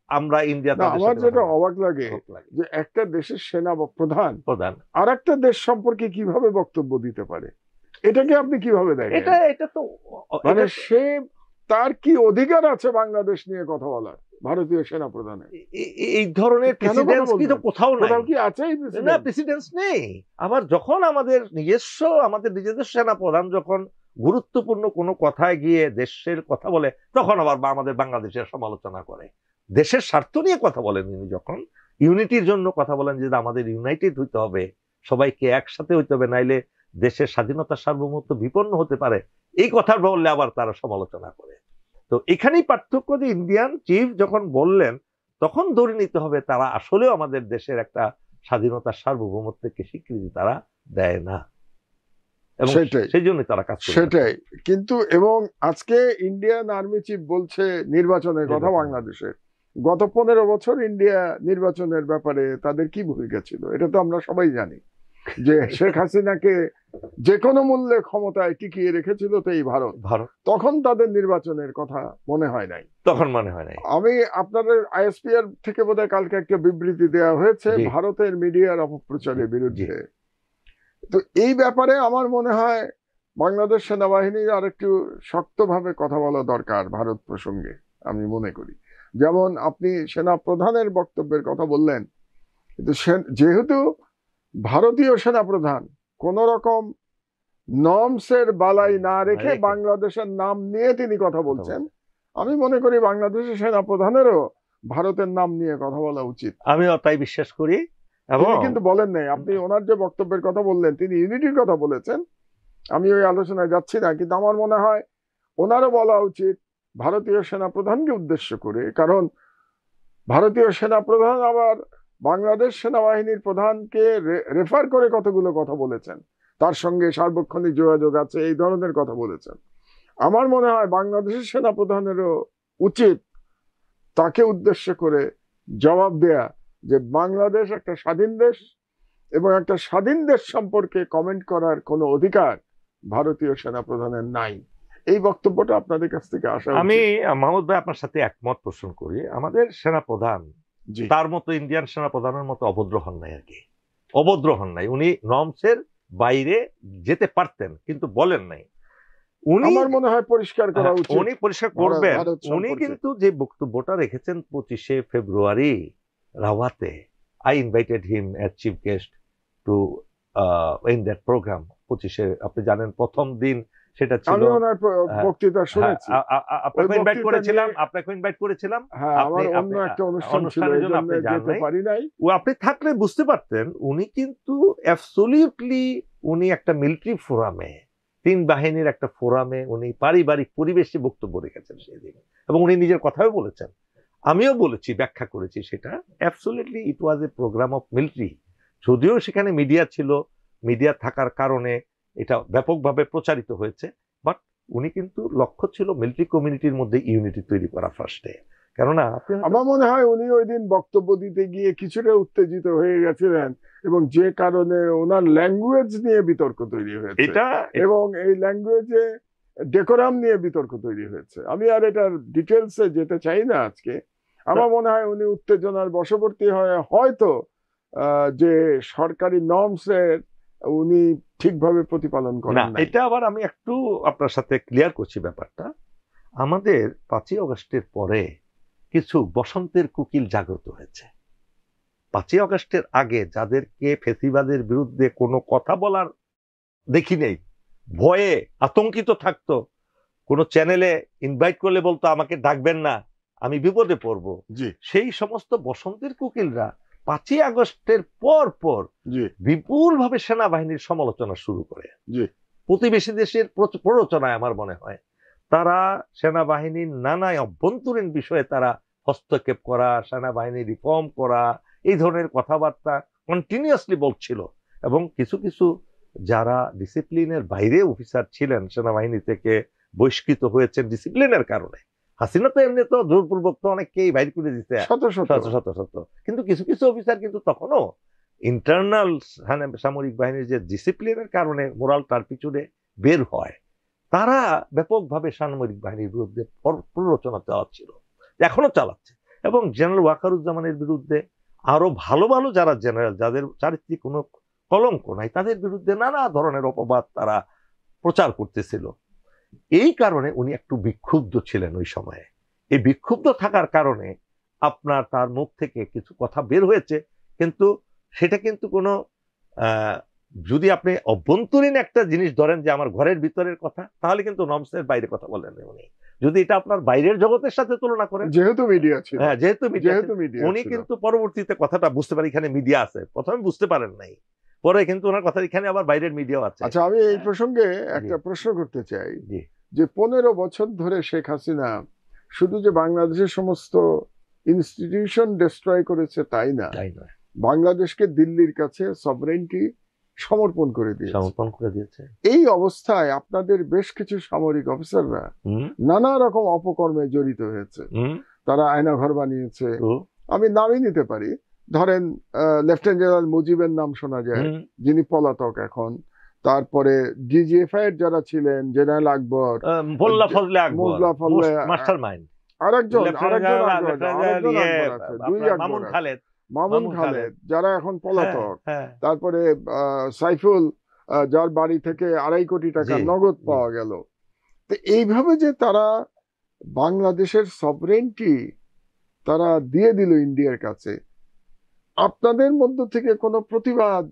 আমরা ইন্ডিয়া। আমার যেটা অবাক লাগে যে একটা দেশের সেনা প্রধান আর একটা দেশ সম্পর্কে কিভাবে বক্তব্য দিতে পারে, এটাকে আপনি কিভাবে দেখেন? এটা তো মানে সে তার কি অধিকার আছে বাংলাদেশ নিয়ে কথা বলার, ভারতীয় সেনা প্রধানের? এই ধরনের প্রেসিডেন্স কি তো কোথাও নাই, কোথাও কি আছে? না, প্রেসিডেন্স নেই। আবার যখন আমাদের নিজেদের সেনা প্রধান যখন গুরুত্বপূর্ণ কোনো কথায় গিয়ে দেশের কথা বলে, তখন আবার আমাদের বাংলাদেশের সমালোচনা করে। দেশের স্বার্থ নিয়ে কথা বলেন তিনি, যখন ইউনিটির জন্য কথা বলেন যে আমাদের ইউনাইটেড হইতে হবে, সবাইকে একসাথে হইতে হবে, নাইলে দেশের স্বাধীনতার সার্বভৌমত্ব বিপন্ন হতে পারে, এই কথা বললে আবার তারা সমালোচনা করে। তো এখানেই পার্থক্য যে ইন্ডিয়ান চিফ যখন বললেন, তখন ধরে নিতে হবে তারা আসলেও আমাদের দেশের একটা স্বাধীনতার সার্বভৌমত্বকে স্বীকৃতি তারা দেয় না, এবং সেই জন্য তারা কাজ করে। সেটাই কিন্তু, এবং আজকে ইন্ডিয়ান আর্মি চিফ বলছে নির্বাচনের কথা বাংলাদেশের। গত 15 বছর ইন্ডিয়া নির্বাচনের ব্যাপারে তাদের কি ভূমিকা ছিল এটা তো আমরা সবাই জানি, যে শেখ হাসিনাকে যে কোনো মূল্যে ক্ষমতায় টিকিয়ে রেখেছিল তো এই ভারত। তখন তাদের নির্বাচনের কথা মনে হয় নাই, তখন মনে হয় নাই। আমি আপনাদের আইএসপিআর থেকে বোধহয় কালকে একটা বিবৃতি দেওয়া হয়েছে ভারতের মিডিয়ার অপপ্রচারের বিরুদ্ধে। তো এই ব্যাপারে আমার মনে হয় বাংলাদেশ সেনাবাহিনীর আর একটু শক্তভাবে কথা বলা দরকার ভারত প্রসঙ্গে, আমি মনে করি। যেমন আপনি সেনা প্রধানের বক্তব্যের কথা বললেন, কিন্তু যেহেতু ভারতীয় সেনা প্রধান কোন রকম নর্মসের বালাই না রেখে বাংলাদেশের নাম নিয়ে তিনি কথা বলছেন, আমি মনে করি বাংলাদেশের সেনা প্রধানেরও ভারতের নাম নিয়ে কথা বলা উচিত। আমিও তাই বিশ্বাস করি। এবং তিনি কিন্তু বলেন নাই, আপনি ওনার যে বক্তব্যের কথা বললেন তিনি ইউনিটির কথা বলেছেন, আমি ওই আলোচনায় যাচ্ছি না, কিন্তু আমার মনে হয় ওনারও বলা উচিত ভারতীয় সেনা প্রধানকে উদ্দেশ্য করে, কারণ ভারতীয় সেনা প্রধান আবার বাংলাদেশ সেনাবাহিনীর প্রধানকে রেফার করে কতগুলো কথা বলেছেন, তার সঙ্গে সার্বক্ষণিক যোগাযোগ আছে, এই ধরনের কথা বলেছেন। আমার মনে হয় বাংলাদেশের সেনা প্রধানেরও উচিত তাকে উদ্দেশ্য করে জবাব দেয়া যে বাংলাদেশ একটা স্বাধীন দেশ এবং একটা স্বাধীন দেশ সম্পর্কে কমেন্ট করার কোনো অধিকার ভারতীয় সেনা প্রধানের নাই। এই বক্তব্যটা আপনাদের কাছ থেকে আসা উচিত। আমি মাহমুদ ভাই আপনার সাথে একমত পোষণ করি। আমাদের সেনা প্রধান জি, তার মতো ইন্ডিয়ান সেনা প্রধানের মতো অভদ্র হন নাই আর কি, অভদ্র হন নাই। উনি নর্মসের বাইরে যেতে পারতেন কিন্তু বলেন নাই। উনি আমার মনে হয় পরিষ্কার করা উচিত, উনি পরিষ্কার করবেন। ভারত উনি সম্পর্কে। কিন্তু যে বক্তব্যটা রেখেছেন 25শে ফেব্রুয়ারি রাওয়াতে, I invited him as chief guest to in that program. 25শে আপনি জানেন প্রথম দিন সেটা ছিল, আমি ওনার বক্তৃতা শুনেছি, আপনাকে ইনভাইট করেছিলাম। হ্যাঁ, আমার অন্য একটা অনুষ্ঠান ছিল, অনুষ্ঠানের এই জন্য জন্য আপনি যান যেতে নাই। পারি নাই। আপনি থাকলে বুঝতে পারতেন উনি কিন্তু অ্যাবসলিউটলি উনি একটা মিলিটারি ফোরামে, তিন বাহিনীর একটা ফোরামে উনি পারিবারিক পরিবেশে বক্তব্য রেখেছেন সেদিন, এবং উনি নিজের কথাও বলেছেন, আমিও বলেছি, ব্যাখ্যা করেছি সেটা। Absolutely it was a program of military. যদিও সেখানে মিডিয়া ছিল, মিডিয়া থাকার কারণে এটা ব্যাপকভাবে প্রচারিত হয়েছে, বাট উনি কিন্তু লক্ষ্য ছিল মিলিটারি কমিউনিটির মধ্যে ইউনিটি তৈরি করা ফার্স্টে। কেননা আমার মনে হয় উনি ওই দিন বক্তব্য দিতে গিয়ে কিছুটা উত্তেজিত হয়ে গেছিলেন, এবং যে কারণে ওনার ল্যাঙ্গুয়েজ নিয়ে বিতর্ক তৈরি হয়েছে, এটা এবং এই ল্যাঙ্গুয়েজে ডেকোরাম নিয়ে বিতর্ক তৈরি হয়েছে। আমি আর এটার ডিটেলসে যেতে চাই না আজকে। আমার মনে হয় উনি উত্তেজনার বশবর্তী হয়ে হয়তো যে সরকারি নর্মসের উনি ঠিকভাবে প্রতিপালন না, করেন না। এটা আবার আমি একটু আপনার সাথে ক্লিয়ার করছি ব্যাপারটা। আমাদের 5ই আগস্টের পরে কিছু বসন্তের কোকিল জাগ্রত হয়েছে। 5ই আগস্টের আগে যাদেরকে ফেসিবাদের বিরুদ্ধে কোনো কথা বলার দেখি নেই, ভয়ে আতঙ্কিত থাকতো, কোনো চ্যানেলে ইনভাইট করলে বলতো আমাকে ডাকবেন না, আমি বিপদে পড়ব, জি, সেই সমস্ত বসন্তের কোকিলরা 5ই আগস্টের পর পর জি, বিপুলভাবে সেনাবাহিনীর সমালোচনা শুরু করে। জি, প্রতিবেশী দেশের প্ররোচনায় আমার মনে হয় তারা সেনাবাহিনীর নানা অভ্যন্তরীণ বিষয়ে তারা হস্তক্ষেপ করা, সেনাবাহিনী রিফর্ম করা, এই ধরনের কথাবার্তা কন্টিনিউয়াসলি বলছিল। এবং কিছু কিছু যারা ডিসিপ্লিনের বাইরে অফিসার ছিলেন, সেনাবাহিনী থেকে বহিষ্কৃত হয়েছেন ডিসিপ্লিনের কারণে। হাসিনা তো এমনি তো জোরপূর্বক তো অনেককেই বাইর করে দিতে শত শত, কিন্তু কিছু কিছু অফিসার কিন্তু তখনও ইন্টারনাল সামরিক বাহিনীর যে ডিসিপ্লিনের কারণে মোরাল তার পিছনে বের হয়, তারা ব্যাপকভাবে সামরিক বাহিনীর বিরুদ্ধে প্ররোচনা চালাচ্ছিল, এখনো চালাচ্ছে। এবং জেনারেল ওয়াকারুজ্জামানের বিরুদ্ধে আরো ভালো ভালো যারা জেনারেল, যাদের চারিত্রিক কোনো কলঙ্ক নাই, তাদের বিরুদ্ধে নানা ধরনের অপবাদ তারা প্রচার করতেছিল। এই কারণে উনি একটু বিক্ষুব্ধ ছিলেন ওই সময়ে। এই বিক্ষুব্ধ থাকার কারণে আপনার তার মুখ থেকে কিছু কথা বের হয়েছে, কিন্তু সেটা কিন্তু কোনো যদি আপনি অভ্যন্তরীণ একটা জিনিস ধরেন যে আমার ঘরের ভিতরের কথা, তাহলে কিন্তু নর্মসের বাইরে কথা বলেন উনি। যদি এটা আপনার বাইরের জগতের সাথে তুলনা করেন, যেহেতু মিডিয়া ছিল, হ্যাঁ যেহেতু মিডিয়া, উনি ছিল, কিন্তু পরবর্তীতে কথাটা বুঝতে পারেন এখানে মিডিয়া আছে, প্রথমে বুঝতে পারেন নাই, পরে কিন্তু ওনার কথা এখানে আবার বাইরের মিডিয়াও আছে। আচ্ছা, আমি এই প্রসঙ্গে একটা প্রশ্ন করতে চাই জি, যে 15 বছর ধরে শেখ হাসিনা শুধু যে বাংলাদেশের সমস্ত ইনস্টিটিউশন ডিস্ট্রয় করেছে তাই না, বাংলাদেশকে দিল্লির কাছে সভরেন্টি সমর্পণ করে দিয়েছে। এই অবস্থায় আপনাদের বেশ কিছু সামরিক অফিসাররা নানা রকম অপকর্মে জড়িত হয়েছে। তারা আয়নাঘর বানিয়েছে, আমি নামই নিতে পারি, ধরেন লেফটেন্যান্ট জেনারেল মুজিবের নাম শোনা যায়, যিনি পলাতক এখন। তারপরে ডিজিএফআই এর যারা ছিলেন, জেনারেল আকবর, মোল্লা ফজলে আকবর, মাস্টারমাইন্ড, আরেকজন মামুন খালেদ, যারা এখন পলাতক। তারপরে সাইফুল, যার বাড়ি থেকে 2.5 কোটি টাকা নগদ পাওয়া গেল। তো এইভাবে যে তারা বাংলাদেশের সভরেন্টি তারা দিয়ে দিল ইন্ডিয়ার কাছে, আপনাদের মধ্য থেকে কোনো প্রতিবাদ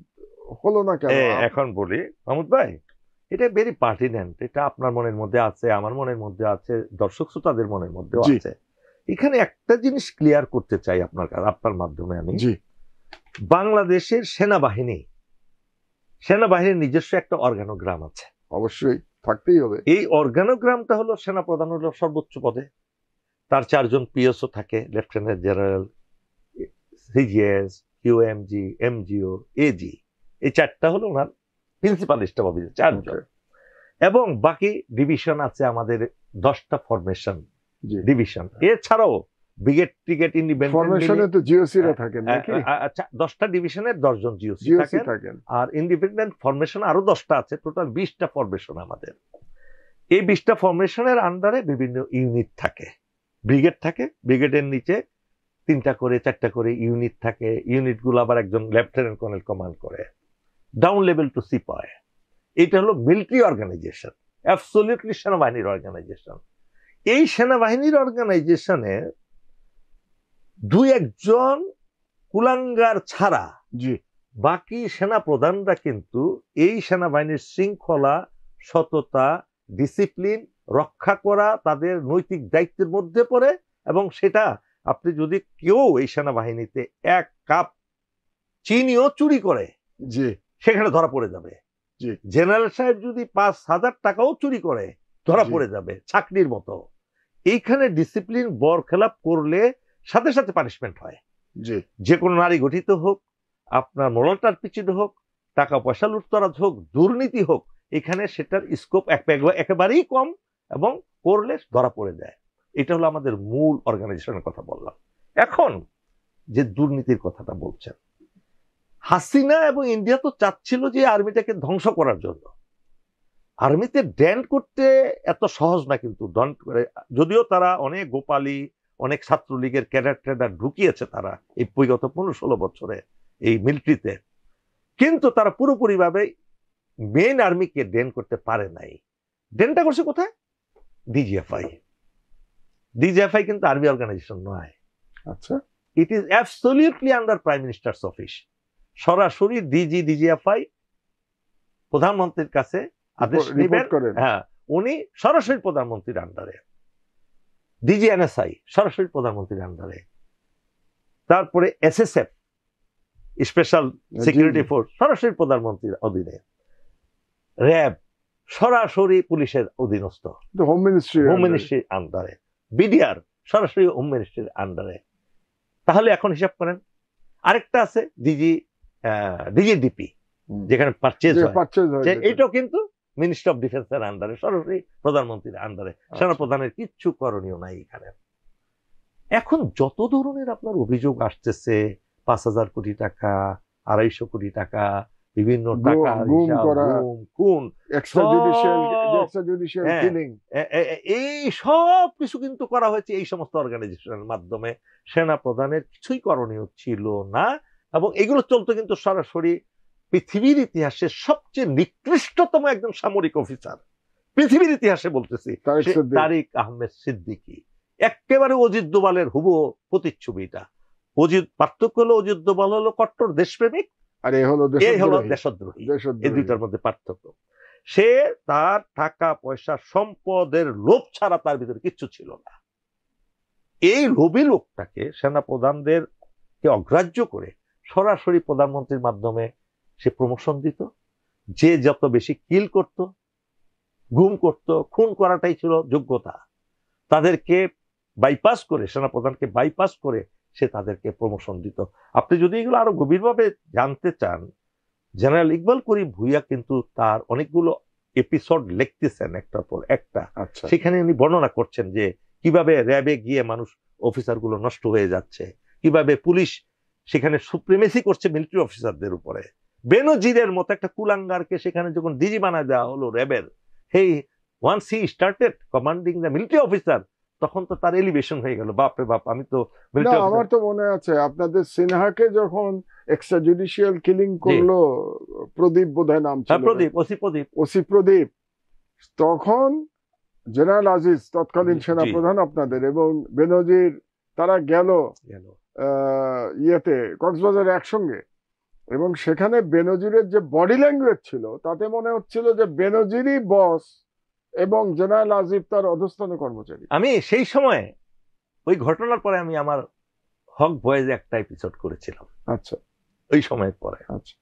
হলো না কেন? এখন বলি মাহমুদ ভাই, এটা ভেরি পার্টিনেন্ট, এটা আপনার মনের মধ্যে আছে, আমার মনের মধ্যে আছে, দর্শক শ্রোতাদের মনের মধ্যেও আছে। এখানে একটা জিনিস ক্লিয়ার করতে চাই আপনার মাধ্যমে আমি, বাংলাদেশের সেনাবাহিনীর নিজস্ব একটা অর্গানোগ্রাম আছে, অবশ্যই থাকতেই হবে। এই অর্গানোগ্রামটা হলো সেনাপ্রধান হলো সর্বোচ্চ পদে, তার 4 জন পিএসও থাকে, lieutenant general, CGS, QMG, এমজিও, AG, এই 4টা হলো ওনার প্রিন্সিপাল স্টাফ অফিসার 4 জন, এবং বাকি ডিভিশন আছে আমাদের 10টা ফরমেশন ডিভিশন। এছাড়াও ব্রিগেড টিকেট ইন্ডিপেন্ডেন্ট 10টা ডিভিশনের 10 জন জিওসি থাকেন, আর ইন্ডিপেন্ডেন্ট ফরমেশন আরো 10টা আছে, টোটাল 20টা ফরমেশন আমাদের। এই 20টা ফরমেশনের আন্ডারে বিভিন্ন ইউনিট থাকে, ব্রিগেড থাকে, ব্রিগেডের নিচে 3টা করে 4টা করে ইউনিট থাকে, ইউনিটগুলো আবার একজন লেফটেন্যান্ট কর্নেল কমান্ড করে, ডাউন লেভেল টু সিপাই। এটা হলো মিলিটারি অর্গানাইজেশন, অ্যাবসলিউটলি সেনাবাহিনীর অর্গানাইজেশন। এই সেনাবাহিনীর অর্গানাইজেশনে 2-1 জন কুলাঙ্গার ছাড়া বাকি সেনা প্রধানরা কিন্তু এই সেনাবাহিনীর শৃঙ্খলা, সততা, ডিসিপ্লিন রক্ষা করা তাদের নৈতিক দায়িত্বের মধ্যে পড়ে, এবং সেটা আপনি যদি কেউ এই সেনাবাহিনীতে 1 কাপ চিনিও চুরি করে সেখানে ধরা পড়ে যাবে। জেনারেল সাহেব যদি 5,000 টাকাও চুরি করে ধরা পড়ে যাবে, চাকরির মতো। এইখানে ডিসিপ্লিন বরখেলাপ করলে সাথে সাথে পানিশমেন্ট হয়, যে কোনো নারী গঠিত হোক, আপনার মোরালটার পিছিয়ে হোক, টাকা পয়সা লুটতরাজ হোক, দুর্নীতি হোক, এখানে সেটার স্কোপ একেবারেই কম, এবং করলে ধরা পড়ে যায়। এটা হলো আমাদের মূল অর্গানাইজেশনের কথা বললাম। এখন যে দুর্নীতির কথাটা বলছেন, হাসিনা এবং ইন্ডিয়া তো চাচ্ছিল যে আর্মিটাকে ধ্বংস করার জন্য। আর্মিতে ড্যান্ড করতে এত সহজ না, কিন্তু যদিও তারা অনেক গোপালী, অনেক ছাত্রলীগের ক্যাডার ঢুকিয়েছে তারা এই বিগত 15-16 বছরে এই মিলিটারিতে, কিন্তু তারা পুরোপুরি ভাবে মেইন আর্মিকে ড্যান্ড করতে পারে নাই। ড্যান্ডটা করছে কোথায়? ডিজিএফআই কিন্তু আর্মি অর্গানাইজেশন নয়। আচ্ছা, it is absolutely under prime ministers office. সরাসরি ডিজিএফআই প্রধানমন্ত্রীর কাছে আদেশ নেবেন, হ্যাঁ, উনি সরাসরি প্রধানমন্ত্রীর আন্ডারে। ডিজিএনএসআই সরাসরি প্রধানমন্ত্রীর আন্ডারে। তারপরে এসএসএফ স্পেশাল সিকিউরিটি ফোর্স সরাসরি প্রধানমন্ত্রীর অধীনে। র্যাব সরাসরি পুলিশের অধীনস্থ, হোম মিনিস্ট্রির আন্ডারে। বিডিআর সরাসরি হোম মিনিস্ট্রির আন্ডারে। তাহলে এখন হিসাব করেন, আরেকটা আছে ডিজিডিপি, যেখানে পারচেজ হয়, এটাও কিন্তু মিনিস্ট্রি অফ ডিফেন্সের আন্ডারে, সরাসরি প্রধানমন্ত্রীর আন্ডারে। সেনাপ্রধানের কিচ্ছু করণীয় নাই এখানে। এখন যত ধরনের আপনার অভিযোগ আসতেছে, 5,000 কোটি টাকা, 250 কোটি টাকা, বিভিন্ন টাকা খুন, এই সব কিছু কিন্তু করা হয়েছে এই সমস্ত অর্গানাইজেশনের মাধ্যমে। সেনা প্রধানের কিছুই করণীয় ছিল না, এবং এগুলো চলতো কিন্তু সরাসরি পৃথিবীর ইতিহাসে সবচেয়ে নিকৃষ্টতম একজন সামরিক অফিসার, পৃথিবীর ইতিহাসে বলতেছি, তারিক আহমেদ সিদ্দিকী। একেবারে অজিত দোভালের হুবহু প্রতিচ্ছবিটা। পার্থক্য হলো অজিত দোভাল হলো কট্টর দেশপ্রেমিক, আর এই হলো দেশদ্রোহী। এই দুইটার মধ্যে পার্থক্য। সে তার টাকা পয়সা সম্পদের লোভ ছাড়া তার ভিতরে কিচ্ছু ছিল না। এই লোভী লোকটাকে সেনাপ্রধানদেরকে অগ্রাহ্য করে সরাসরি প্রধানমন্ত্রীর মাধ্যমে সে প্রমোশন দিত। যে যত বেশি কিল করত, গুম করত, খুন করাটাই ছিল যোগ্যতা। তাদেরকে বাইপাস করে, সেনাপ্রধানকে বাইপাস করে সে তাদেরকে প্রমোশন দিত। আপনি যদি এগুলো আরো গভীরভাবে জানতে চান, জেনারেল ইকবাল করিম ভুইয়া কিন্তু তার অনেকগুলো এপিসোড লিখতেছেন একটার পর একটা। সেখানে উনি বর্ণনা করছেন যে কিভাবে র্যাবে গিয়ে মানুষ, অফিসার গুলো নষ্ট হয়ে যাচ্ছে, কিভাবে পুলিশ সেখানে সুপ্রিমেসি করছে মিলিটারি অফিসারদের উপরে। বেনজিরের মতো একটা কুলাঙ্গারকে সেখানে যখন ডিজি বানায় দেওয়া হলো র্যাবের, he once he started commanding the military officer, তখন তো তার এলিভেশন হয়ে গেল। বাপরে বাপ, আমি তো আমার তো মনে আছে আপনাদের সিনহাকে যখন এক্সট্রা জুডিশিয়াল কিলিং করলো, প্রদীপ বোধহয় নাম ছিল, ওসি প্রদীপ, তখন জেনারেল আজিজ তৎকালীন সেনাপ্রধান আপনাদের এবং বেনজির, তারা গেল ইয়েতে কক্সবাজারে একসঙ্গে, এবং সেখানে বেনজিরের যে বডি ল্যাঙ্গুয়েজ ছিল তাতে মনে হচ্ছিল যে বেনজিরই বস এবং জেনারেল আজিজ তার অধস্তন কর্মচারী। আমি সেই সময় ওই ঘটনার পরে আমি আমার হক ভয়েসে একটা এপিসোড করেছিলাম। আচ্ছা, ওই সময়ের পরে আচ্ছা,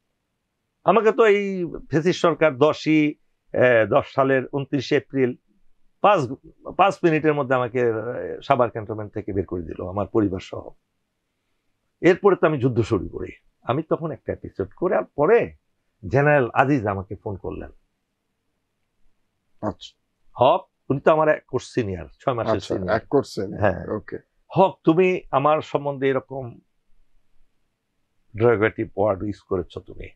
আমাকে তো এই ফেসিস্ট সরকার 10 সালের 29 এপ্রিল 5 মিনিটের মধ্যে আমাকে সাভার ক্যান্টনমেন্ট থেকে বের করে দিল, আমার পরিবার সহ। এরপরে তো আমি যুদ্ধ শুরু করি। আমি তখন একটা এপিসোড করে আর পরে জেনারেল আজিজ আমাকে ফোন করলেন। আচ্ছা, হক, উনি তো আমার এক কোর্স সিনিয়র, 6 মাসের সিনিয়র। এক করছেন, হ্যাঁ, ওকে। হক, তুমি আমার সম্বন্ধে এরকম ড্রাগেটিভ ওয়ার্ড ইউজ করেছো তুমি।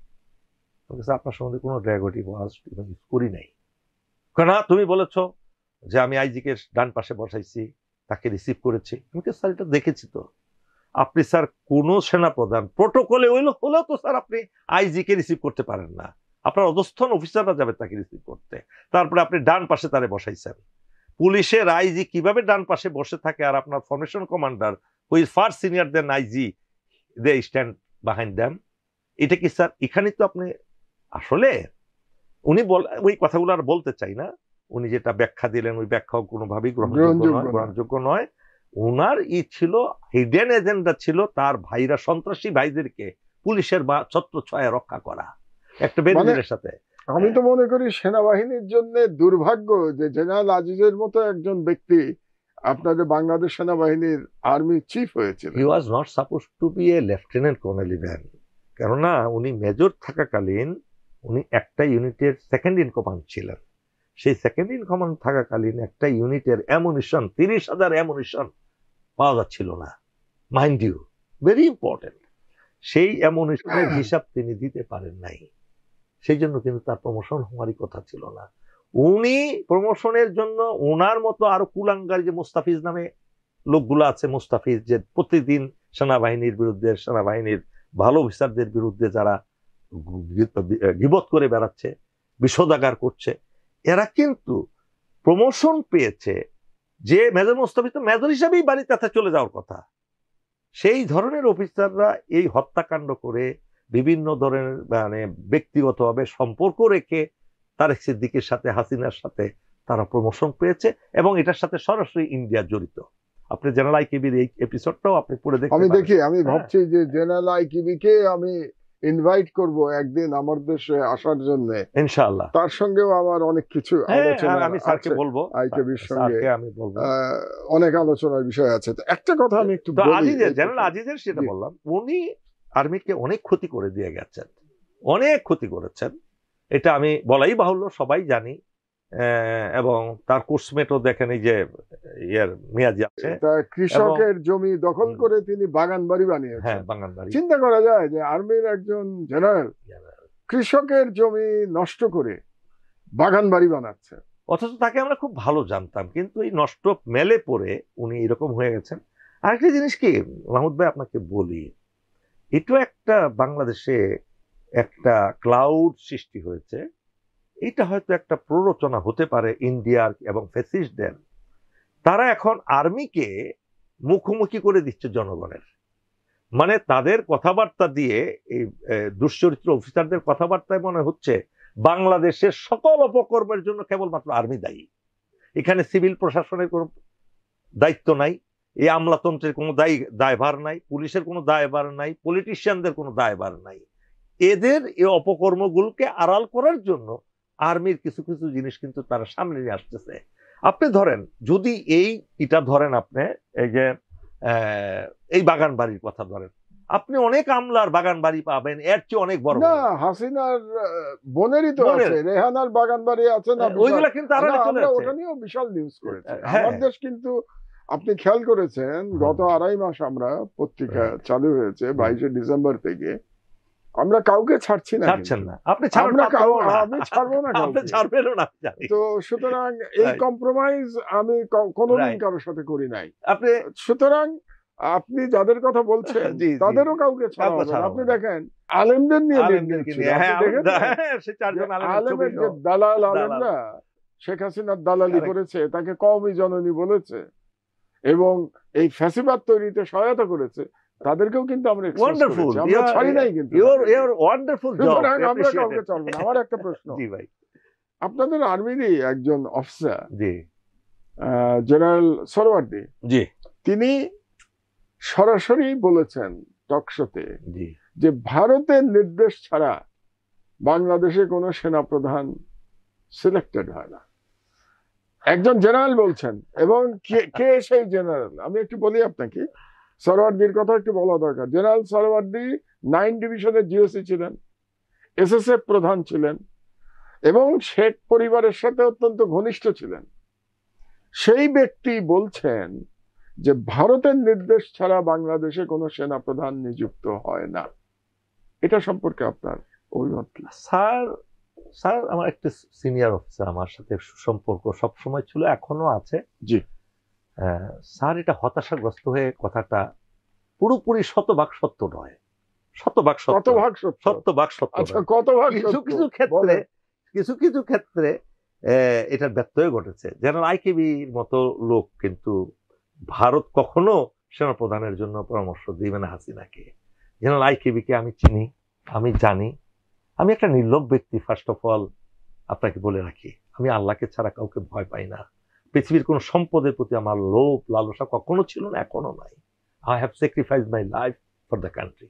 আপনার সম্বন্ধে কোনো ড্রাগেটিভ ওয়ার্ড ইউজ করি নাই। না, তুমি বলেছো যে আমি আইজিকে ডান পাশে বসাইছি, তাকে রিসিভ করেছি। আমি তো স্যার এটা দেখেছি তো। আপনি স্যার কোন সেনাপ্রধান প্রোটোকলে হলেও তো স্যার আপনি আইজিকে রিসিভ করতে পারেন না, আপনার অধস্থন অফিসাররা যাবে তাকে রিসিভ করতে। তারপরে আপনি ডান পাশে তারে বসাইছেন। পুলিশের আইজি কিভাবে ডান পাশে বসে থাকে আর আপনার formation commander who is far senior than IG they stand behind them. এটা কি স্যার এখানে তো আপনি আসলে উনি ওই কথাগুলো আর বলতে চাই না। উনি যেটা ব্যাখ্যা দিলেন ওই ব্যাখ্যাও কোনোভাবেই গ্রহণযোগ্য নয়। ওনার ছিল হিডেন এজেন্ডা ছিল তার ভাইরা, সন্ত্রাসী ভাইদেরকে পুলিশের বা ছত্রছায়া রক্ষা করা একটা বেনজিরের সাথে। আমি তো মনে করি সেনাবাহিনীর জন্য দুর্ভাগ্য যে জেনারেল আজিজের মতো একজন ব্যক্তি আপনাদের বাংলাদেশ সেনাবাহিনীর আর্মি চিফ হয়েছিল। He was not suppose to be a lieutenant colonel even, কেননা উনি মেজর থাকাকালীন উনি একটা ইউনিটের সেকেন্ড ইন কমান্ড ছিলেন। সেই সেকেন্ড ইন কমান্ড থাকাকালীন একটা ইউনিটের অ্যামুনিশন 30,000 অ্যামুনিশন পাওয়া যাচ্ছিল না, মাইন্ড ইউ, ভেরি ইম্পর্টেন্ট। সেই অ্যামুনিশনের হিসাব তিনি দিতে পারেন নাই, সেই জন্য কিন্তু তার প্রমোশন হওয়ারই কথা ছিল না। উনি প্রমোশনের জন্য ওনার মতো আরো কুলাঙ্গার যে মুস্তাফিজ নামে লোকগুলো আছে, মুস্তাফিজ যে প্রতিদিন সেনাবাহিনীর বিরুদ্ধে, সেনাবাহিনীর ভালো অফিসারদের বিরুদ্ধে যারা গীবত করে বেড়াচ্ছে, বিষোদাগার করছে, এরা কিন্তু প্রমোশন পেয়েছে। যে মেজর মুস্তাফিজ তো মেজর হিসাবেই বাড়িতে চলে যাওয়ার কথা, সেই ধরনের অফিসাররা এই হত্যাকাণ্ড করে বিভিন্ন ধরনের মানে ব্যক্তিগতভাবে সম্পর্ক রেখে তারেক সিদ্দিকের সাথে, হাসিনার সাথে তারা প্রমোশন পেয়েছে এবং এটার সাথে সরাসরি ইন্ডিয়া জড়িত। আপনি জেনারেল আইকিবির এই এপিসোডটাও আপনি পড়ে দেখতে আমি দেখি, আমি ভাবছি যে জেনারেল আইকিবিকে আমি ইনভাইট করব একদিন আমার দেশে আসার জন্য, ইনশাআল্লাহ। তার সঙ্গেও আমার অনেক কিছু আলোচনা, আমি স্যারকে বলবো, আইকিবির সঙ্গে আমি বলবো অনেক আলোচনার বিষয় আছে। তো একটা কথা আমি একটু বলি, জেনারেল আজিজের সেটা বললাম, উনি আর্মিকে অনেক ক্ষতি করে দিয়ে গেছেন, অনেক ক্ষতি করেছেন, এটা আমি বলাই বাহুল্য, সবাই জানি। এবং তার কোর্সমেটও দেখেন, এই যে মিয়াজি আছে, কৃষকের জমি দখল করে তিনি বাগান বাড়ি বানিয়েছেন। হ্যাঁ, বাগান বাড়ি। চিন্তা করা যায় যে আর্মির একজন জেনারেল কৃষকের জমি নষ্ট করে বাগান বাড়ি বানাচ্ছে, অথচ তাকে আমরা খুব ভালো জানতাম, কিন্তু এই নষ্ট মেলে পড়ে উনি এরকম হয়ে গেছেন। আরেকটা জিনিস কি মাহমুদ ভাই আপনাকে বলি, এটা একটা বাংলাদেশে একটা ক্লাউড সৃষ্টি হয়েছে। এটা হয়তো একটা প্ররোচনা হতে পারে ইন্ডিয়ার এবং ফ্যাসিস্টদের। তারা এখন আর্মিকে মুখোমুখি করে দিচ্ছে জনগণের, মানে তাদের কথাবার্তা দিয়ে, এই দুশ্চরিত্র অফিসারদের কথাবার্তায় মনে হচ্ছে বাংলাদেশের সকল অপকর্মের জন্য কেবলমাত্র আর্মি দায়ী। এখানে সিভিল প্রশাসনের কোনো দায়িত্ব নাই, এই আমলাতন্ত্রের কোনো দায়ভার নাই, পুলিশের কোনো দায়ভার নাই, পলিটিশিয়ানদের কোনো দায়ভার নাই। এদের এই অপকর্মগুলোকে আড়াল করার জন্য আর্মির কিছু কিছু জিনিস কিন্তু তারা সামনে নিয়ে আসতেছে। আপনি ধরেন, যদি এটা ধরেন, আপনি এই যে এই বাগান বাড়ির কথা ধরেন, আপনি অনেক আমলার বাগান বাড়ি পাবেন, এর চেয়ে অনেক বড় না। হাসিনার বোনেরই তো আছে, রেহানার বাগান বাড়ি আছে না, ওইগুলা কিন্তু আমরা ওটা নিয়েও বিশাল নিউজ করেছি। আমার দেশ কিন্তু আপনি খেয়াল করেছেন, গত 2.5 মাস আমরা পত্রিকা চালু হয়েছে 22শে ডিসেম্বর থেকে, আমরা কাউকে ছাড়ছি না। ছাড়ছেন না আপনি, আমি ছাড়বো না, আপনি ছাড়বেনও না। তো সুতরাং এই কম্প্রোমাইজ আমি কোনোদিন কারোর সাথে করি নাই। সুতরাং আপনি যাদের কথা বলছেন তাদেরও কাউকে ছাড়া হবে না। আপনি দেখেন আলেমদের নিয়ে আলেমের যে দালাল, আলেমরা শেখ হাসিনার দালালি করেছে, তাকে কওমি জননী বলেছে এবং এই ফ্যাসিবাদ তৈরিতে সহায়তা করেছে, তাদেরকেও কিন্তু আমরা expose ওয়ান্ডারফুল, করেছি, আমরা ছাড়ি নাই কিন্তু ইউর ওয়ান্ডারফুল জব। সুতরাং আমরা কাউকে ছাড়বো না। আমার একটা প্রশ্ন, জি ভাই। আপনাদের আর্মিরই একজন অফিসার জি জেনারেল সরওয়ার্দী, জি তিনি সরাসরি বলেছেন টকশোতে জি যে ভারতের নির্দেশ ছাড়া বাংলাদেশে কোনো সেনাপ্রধান সিলেক্টেড হয় না। একজন জেনারেল বলছেন, এবং কে সেই জেনারেল আমি একটু বলি আপনাকে, সরওয়ার্দীর কথা একটু বলা দরকার। জেনারেল সরওয়ার্দী 9 ডিভিশনের জিওসি ছিলেন, এসএসএফ প্রধান ছিলেন, এবং শেখ পরিবারের সাথে অত্যন্ত ঘনিষ্ঠ ছিলেন। সেই ব্যক্তি বলছেন যে ভারতের নির্দেশ ছাড়া বাংলাদেশে কোনো সেনাপ্রধান নিযুক্ত হয় না। এটা সম্পর্কে আপনার অভিমত কি? স্যার আমার একটা সিনিয়র অফিসার, আমার সাথে সুসম্পর্ক সবসময় ছিল, এখনো আছে। জি স্যার এটা হতাশাগ্রস্ত হয়ে কথাটা পুরোপুরি শতভাগ সত্য নয়, শতভাগ সত্য, কতভাগ সত্য? শতভাগ সত্য আচ্ছা, নয়। কতভাগ কিছু সত্য? কিছু ক্ষেত্রে বলেন। কিছু কিছু ক্ষেত্রে এটার ব্যত্যয় ঘটেছে। জেনারেল আইকেবির মতো লোক কিন্তু ভারত কখনো সেনাপ্রধানের জন্য পরামর্শ দিবে না হাসিনাকে। জেনারেল আইকেবিকে আমি চিনি, আমি জানি। আমি একটা নির্লোভ ব্যক্তি। ফার্স্ট অফ অল আপনাকে বলে রাখি, আমি আল্লাহকে ছাড়া কাউকে ভয় পাই না। পৃথিবীর কোন সম্পদের প্রতি আমার লোভ লালসা কখনো ছিল না, এখনো নাই। I have sacrificed my life for the country.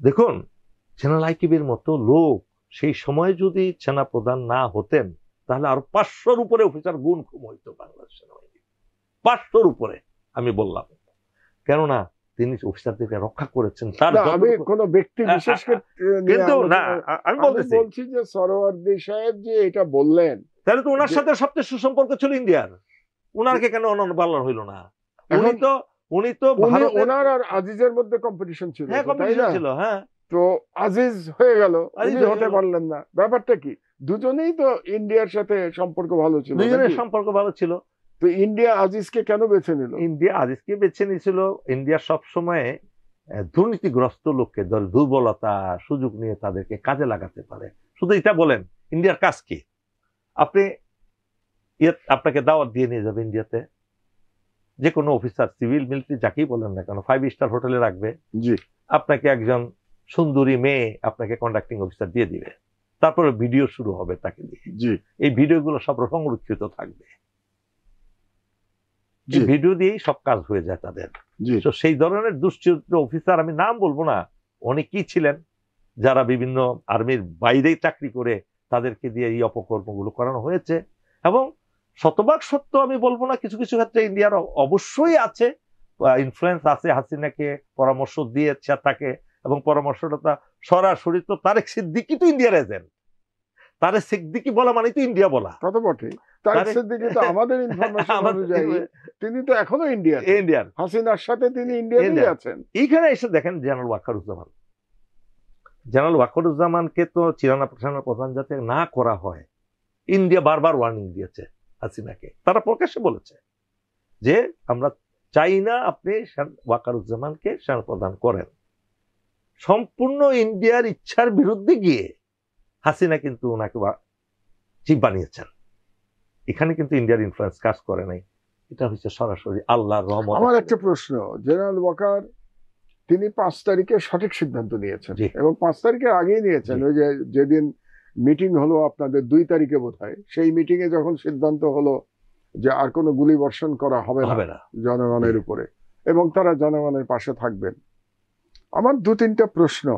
দেখুন, জেনারেল আইকেবির মতো লোক সেই সময় যদি সেনাপ্রধান না হতেন, তাহলে আরো 500-র উপরে অফিসার গুণ কম হইতো বাংলাদেশ সেনাবাহিনী, 500-র উপরে আমি বললাম। কেননা তিনি অফিসারদেরকে রক্ষা করেছেন। তার আমি কোন ব্যক্তি বিশেষকে কিন্তু না, আমি বলছি যে সরওয়ার্দী সাহেব যে এটা বললেন, তাহলে তো ওনার সাথে সবচেয়ে সুসম্পর্ক ছিল ইন্ডিয়ার। ওনারকে কেন ভালো হইলো না? উনি তো ওনার আর আজিজের মধ্যে কম্পিটিশন ছিল। হ্যাঁ, কম্পিটিশন ছিল। হ্যাঁ, তো আজিজ হয়ে গেল, উনি হতে পারলেন না। ব্যাপারটা কি? দুজনেই তো ইন্ডিয়ার সাথে সম্পর্ক ভালো ছিল, দুজনের সম্পর্ক ভালো ছিল। তো ইন্ডিয়া আজিজকে কেন বেছে নিল? ইন্ডিয়া আজিজকে বেছে নিয়েছিল। ইন্ডিয়া সবসময় দুর্নীতিগ্রস্ত লোককে দুর্বলতা সুযোগ নিয়ে তাদেরকে কাজে লাগাতে পারে। শুধু এটা বলেন, ইন্ডিয়ার কাজ কি? আপনাকে দাওয়াত দিয়ে নিয়ে যাবে ইন্ডিয়াতে, যে কোনো অফিসার, সিভিল মিলিটারি যাকেই বলেন না কেন, 5 স্টার হোটেলে রাখবে। জি, আপনাকে একজন সুন্দরী মেয়ে আপনাকে কন্ডাক্টিং অফিসার দিয়ে দিবে, তারপরে ভিডিও শুরু হবে তাকে দিয়ে। জি, এই ভিডিওগুলো সব সংরক্ষিত থাকবে, ভিডিও দিয়েই সব কাজ হয়ে যায় তাদের। তো সেই ধরনের দুশ্চরিত্র অফিসার, আমি নাম বলবো না, অনেকেই ছিলেন যারা বিভিন্ন আর্মির বাইরে চাকরি করে তাদেরকে দিয়ে এই অপকর্মগুলো করানো হয়েছে। এবং শতভাগ সত্য আমি বলবো না, কিছু কিছু ক্ষেত্রে ইন্ডিয়ার অবশ্যই আছে, ইনফ্লুয়েন্স আছে, হাসিনাকে পরামর্শ দিয়েছে তাকে, এবং পরামর্শটা সরাসরি তো তারেক সিদ্দিকী তো ইন্ডিয়ার এজেন্ট। তারেক সিদ্দিকী বলা মানে তো ইন্ডিয়া বলা। কত বটে। তারেক সিদ্দিকী তো আমাদের ইনফরমেশন অনুযায়ী তিনি তো এখনো ইন্ডিয়ান, হাসিনার সাথে তিনি ইন্ডিয়াতেই আছেন। এইখানে এসে দেখেন জেনারেল ওয়াকারুজ্জামানকে তো সেনার প্রধান যাতে না করা হয়, ইন্ডিয়া বারবার ওয়ার্নিং দিয়েছে হাসিনাকে। তারা প্রকাশ্যে বলেছে যে আমরা চাই না আপনি ওয়াকারুজ্জামানকে সেনাপ্রধান করেন। সম্পূর্ণ ইন্ডিয়ার ইচ্ছার বিরুদ্ধে গিয়ে হাসিনা কিন্তু ওনাকে চিফ বানিয়েছেন। এখানে কিন্তু ইন্ডিয়ার ইনফ্লুয়েন্স কাজ করে নাই, এটা হচ্ছে সরাসরি আল্লাহর রহমত। আমার একটা প্রশ্ন, জেনারেল ওয়াকার তিনি 5 তারিখে সঠিক সিদ্ধান্ত নিয়েছেন, এবং 5 তারিখের আগেই নিয়েছেন। ওই যে যেদিন মিটিং হলো আপনাদের 2 তারিখে বোধহয়, সেই মিটিং এ যখন সিদ্ধান্ত হলো যে আর কোনো গুলি বর্ষণ করা হবে না জনগণের উপরে, এবং তারা জনগণের পাশে থাকবেন। আমার 2-3টা প্রশ্ন,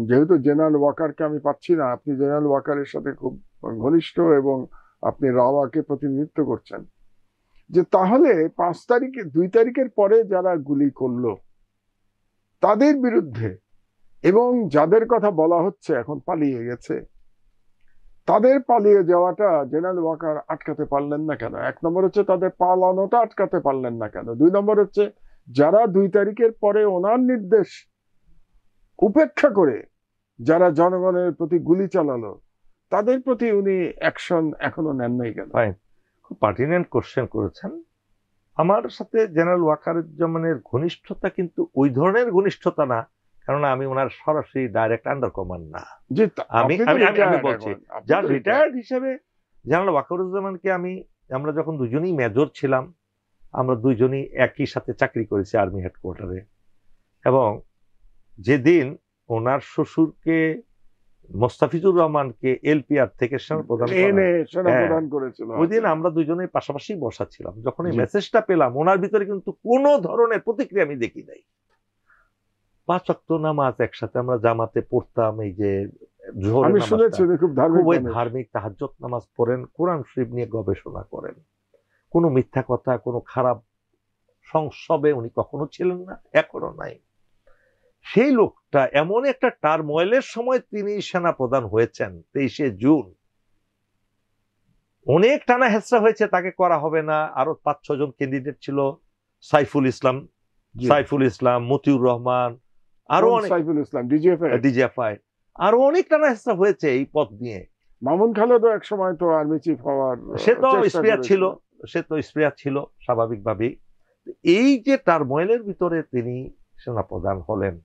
যেহেতু জেনারেল ওয়াকারকে আমি পাচ্ছি না, আপনি জেনারেল ওয়াকারের সাথে খুব ঘনিষ্ঠ এবং আপনি রাওয়াকে প্রতিনিধিত্ব করছেন, যে তাহলে 2 তারিখের পরে যারা গুলি করলো তাদের বিরুদ্ধে, এবং যাদের কথা বলা হচ্ছে এখন পালিয়ে গেছে, তাদের পালিয়ে যাওয়াটা জেনারেল ওয়াকার আটকাতে পারলেন না কেন? 1 নম্বর হচ্ছে তাদের পালানোটা আটকাতে পারলেন না কেন? 2 নম্বর হচ্ছে যারা 2 তারিখের পরে ওনার নির্দেশ উপেক্ষা করে যারা জনগণের প্রতি গুলি চালালো, তাদের প্রতি উনি অ্যাকশন এখনো নেন নাই কেন? খুব পার্টিনেন্ট কোশ্চেন করেছেন। আমার সাথে জেনারেল ওয়াকারুজ্জামানের ঘনিষ্ঠতা কিন্তু ওই ধরনের ঘনিষ্ঠতা না, কারণ আমি ওনার সরাসরি ডাইরেক্ট আন্ডার কমান্ড না। আমি বলছি যার রিটায়ার্ড হিসেবে জেনারেল ওয়াকারুজ্জামানকে আমরা যখন দুজনেই মেজর ছিলাম, আমরা দুইজনই একই সাথে চাকরি করেছি আর্মি হেডকোয়ার্টারে। এবং যেদিন ওনার শ্বশুরকে মোস্তাফিজুর রহমানকে এলপিআর থেকে সেনাপ্রধান করেছিল, ওই দিন আমরা দুজনেই পাশাপাশি বসা ছিলাম। যখন এই মেসেজটা পেলাম, ওনার ভিতরে কিন্তু কোনো ধরনের প্রতিক্রিয়া আমি দেখি নাই। 5 ওয়াক্ত নামাজ একসাথে আমরা জামাতে পড়তাম, এই যে আমি শুনেছি খুব ধার্মিক, তাহাজ্জুদ নামাজ পড়েন, কোরআন শরীফ নিয়ে গবেষণা করেন, কোনো মিথ্যা কথা, কোনো খারাপ সংসবে উনি কখনো ছিলেন না, এখনো নাই। সেই লোকটা এমন একটা টার্মোয়েলের সময় তিনি সেনা প্রধান হয়েছেন 23শে জুন। অনেক টানা হেঁচড়া হয়েছে, তাকে করা হবে না। আরো 5-6 জন ক্যান্ডিডেট ছিল, সাইফুল ইসলাম, মতিউর রহমান, আরো অনেক, ডিজিএফআই, আরো অনেক টানা হেঁচড়া হয়েছে এই পদ নিয়ে। মামুন খালেদও এক সময় তো আর্মি চিফ হওয়ার, সে তো স্প্রেয়ার ছিল স্বাভাবিকভাবেই। এই যে টার্মোয়েলের ভিতরে তিনি সেনাপ্রধান হলেন,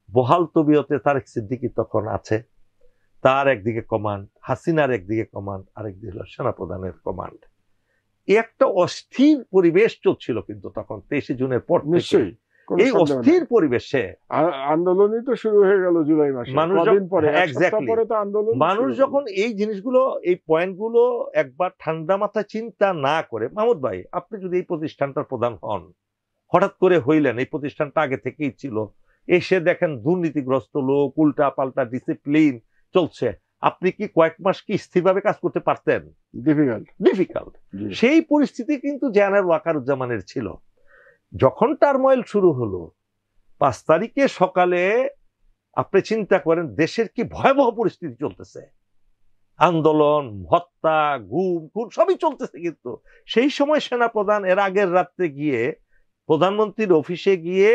বহাল তবিয়তে তারেক সিদ্দিকী তখন আছে, তার একদিকে কমান্ড, হাসিনার একদিকে কমান্ড, আরেকদিকে হলো সেনাপ্রধানের কমান্ড। একটা অস্থির পরিবেশ চলছিল কিন্তু তখন 23শে জুনের পর থেকে। এই অস্থির পরিবেশে আন্দোলনই তো শুরু হয়ে গেল জুলাই মাসে, মানুষ যখন এই জিনিসগুলো, এই পয়েন্টগুলো একবার ঠান্ডা মাথায় চিন্তা না করে, মাহমুদ ভাই আপনি যদি এই প্রতিষ্ঠানটার প্রধান হন, হঠাৎ করে হইলেন, এই প্রতিষ্ঠানটা আগে থেকেই ছিল, এসে দেখেন দুর্নীতিগ্রস্ত লোক, উল্টা পাল্টা ডিসিপ্লিন চলছে, আপনি কি কয়েক মাস কি স্থিরভাবে কাজ করতে পারতেন? ডিফিকাল্ট। সেই পরিস্থিতি কিন্তু জেনারেল ওয়াকারুজ্জামানের ছিল। যখন টার্মোয়েল শুরু হলো 5 তারিখে সকালে, আপনি চিন্তা করেন দেশের কি ভয়াবহ পরিস্থিতি চলতেছে, আন্দোলন, হত্যা, গুম খুন সবই চলতেছে। কিন্তু সেই সময় সেনাপ্রধান এর আগের রাত্রে গিয়ে প্রধানমন্ত্রীর অফিসে গিয়ে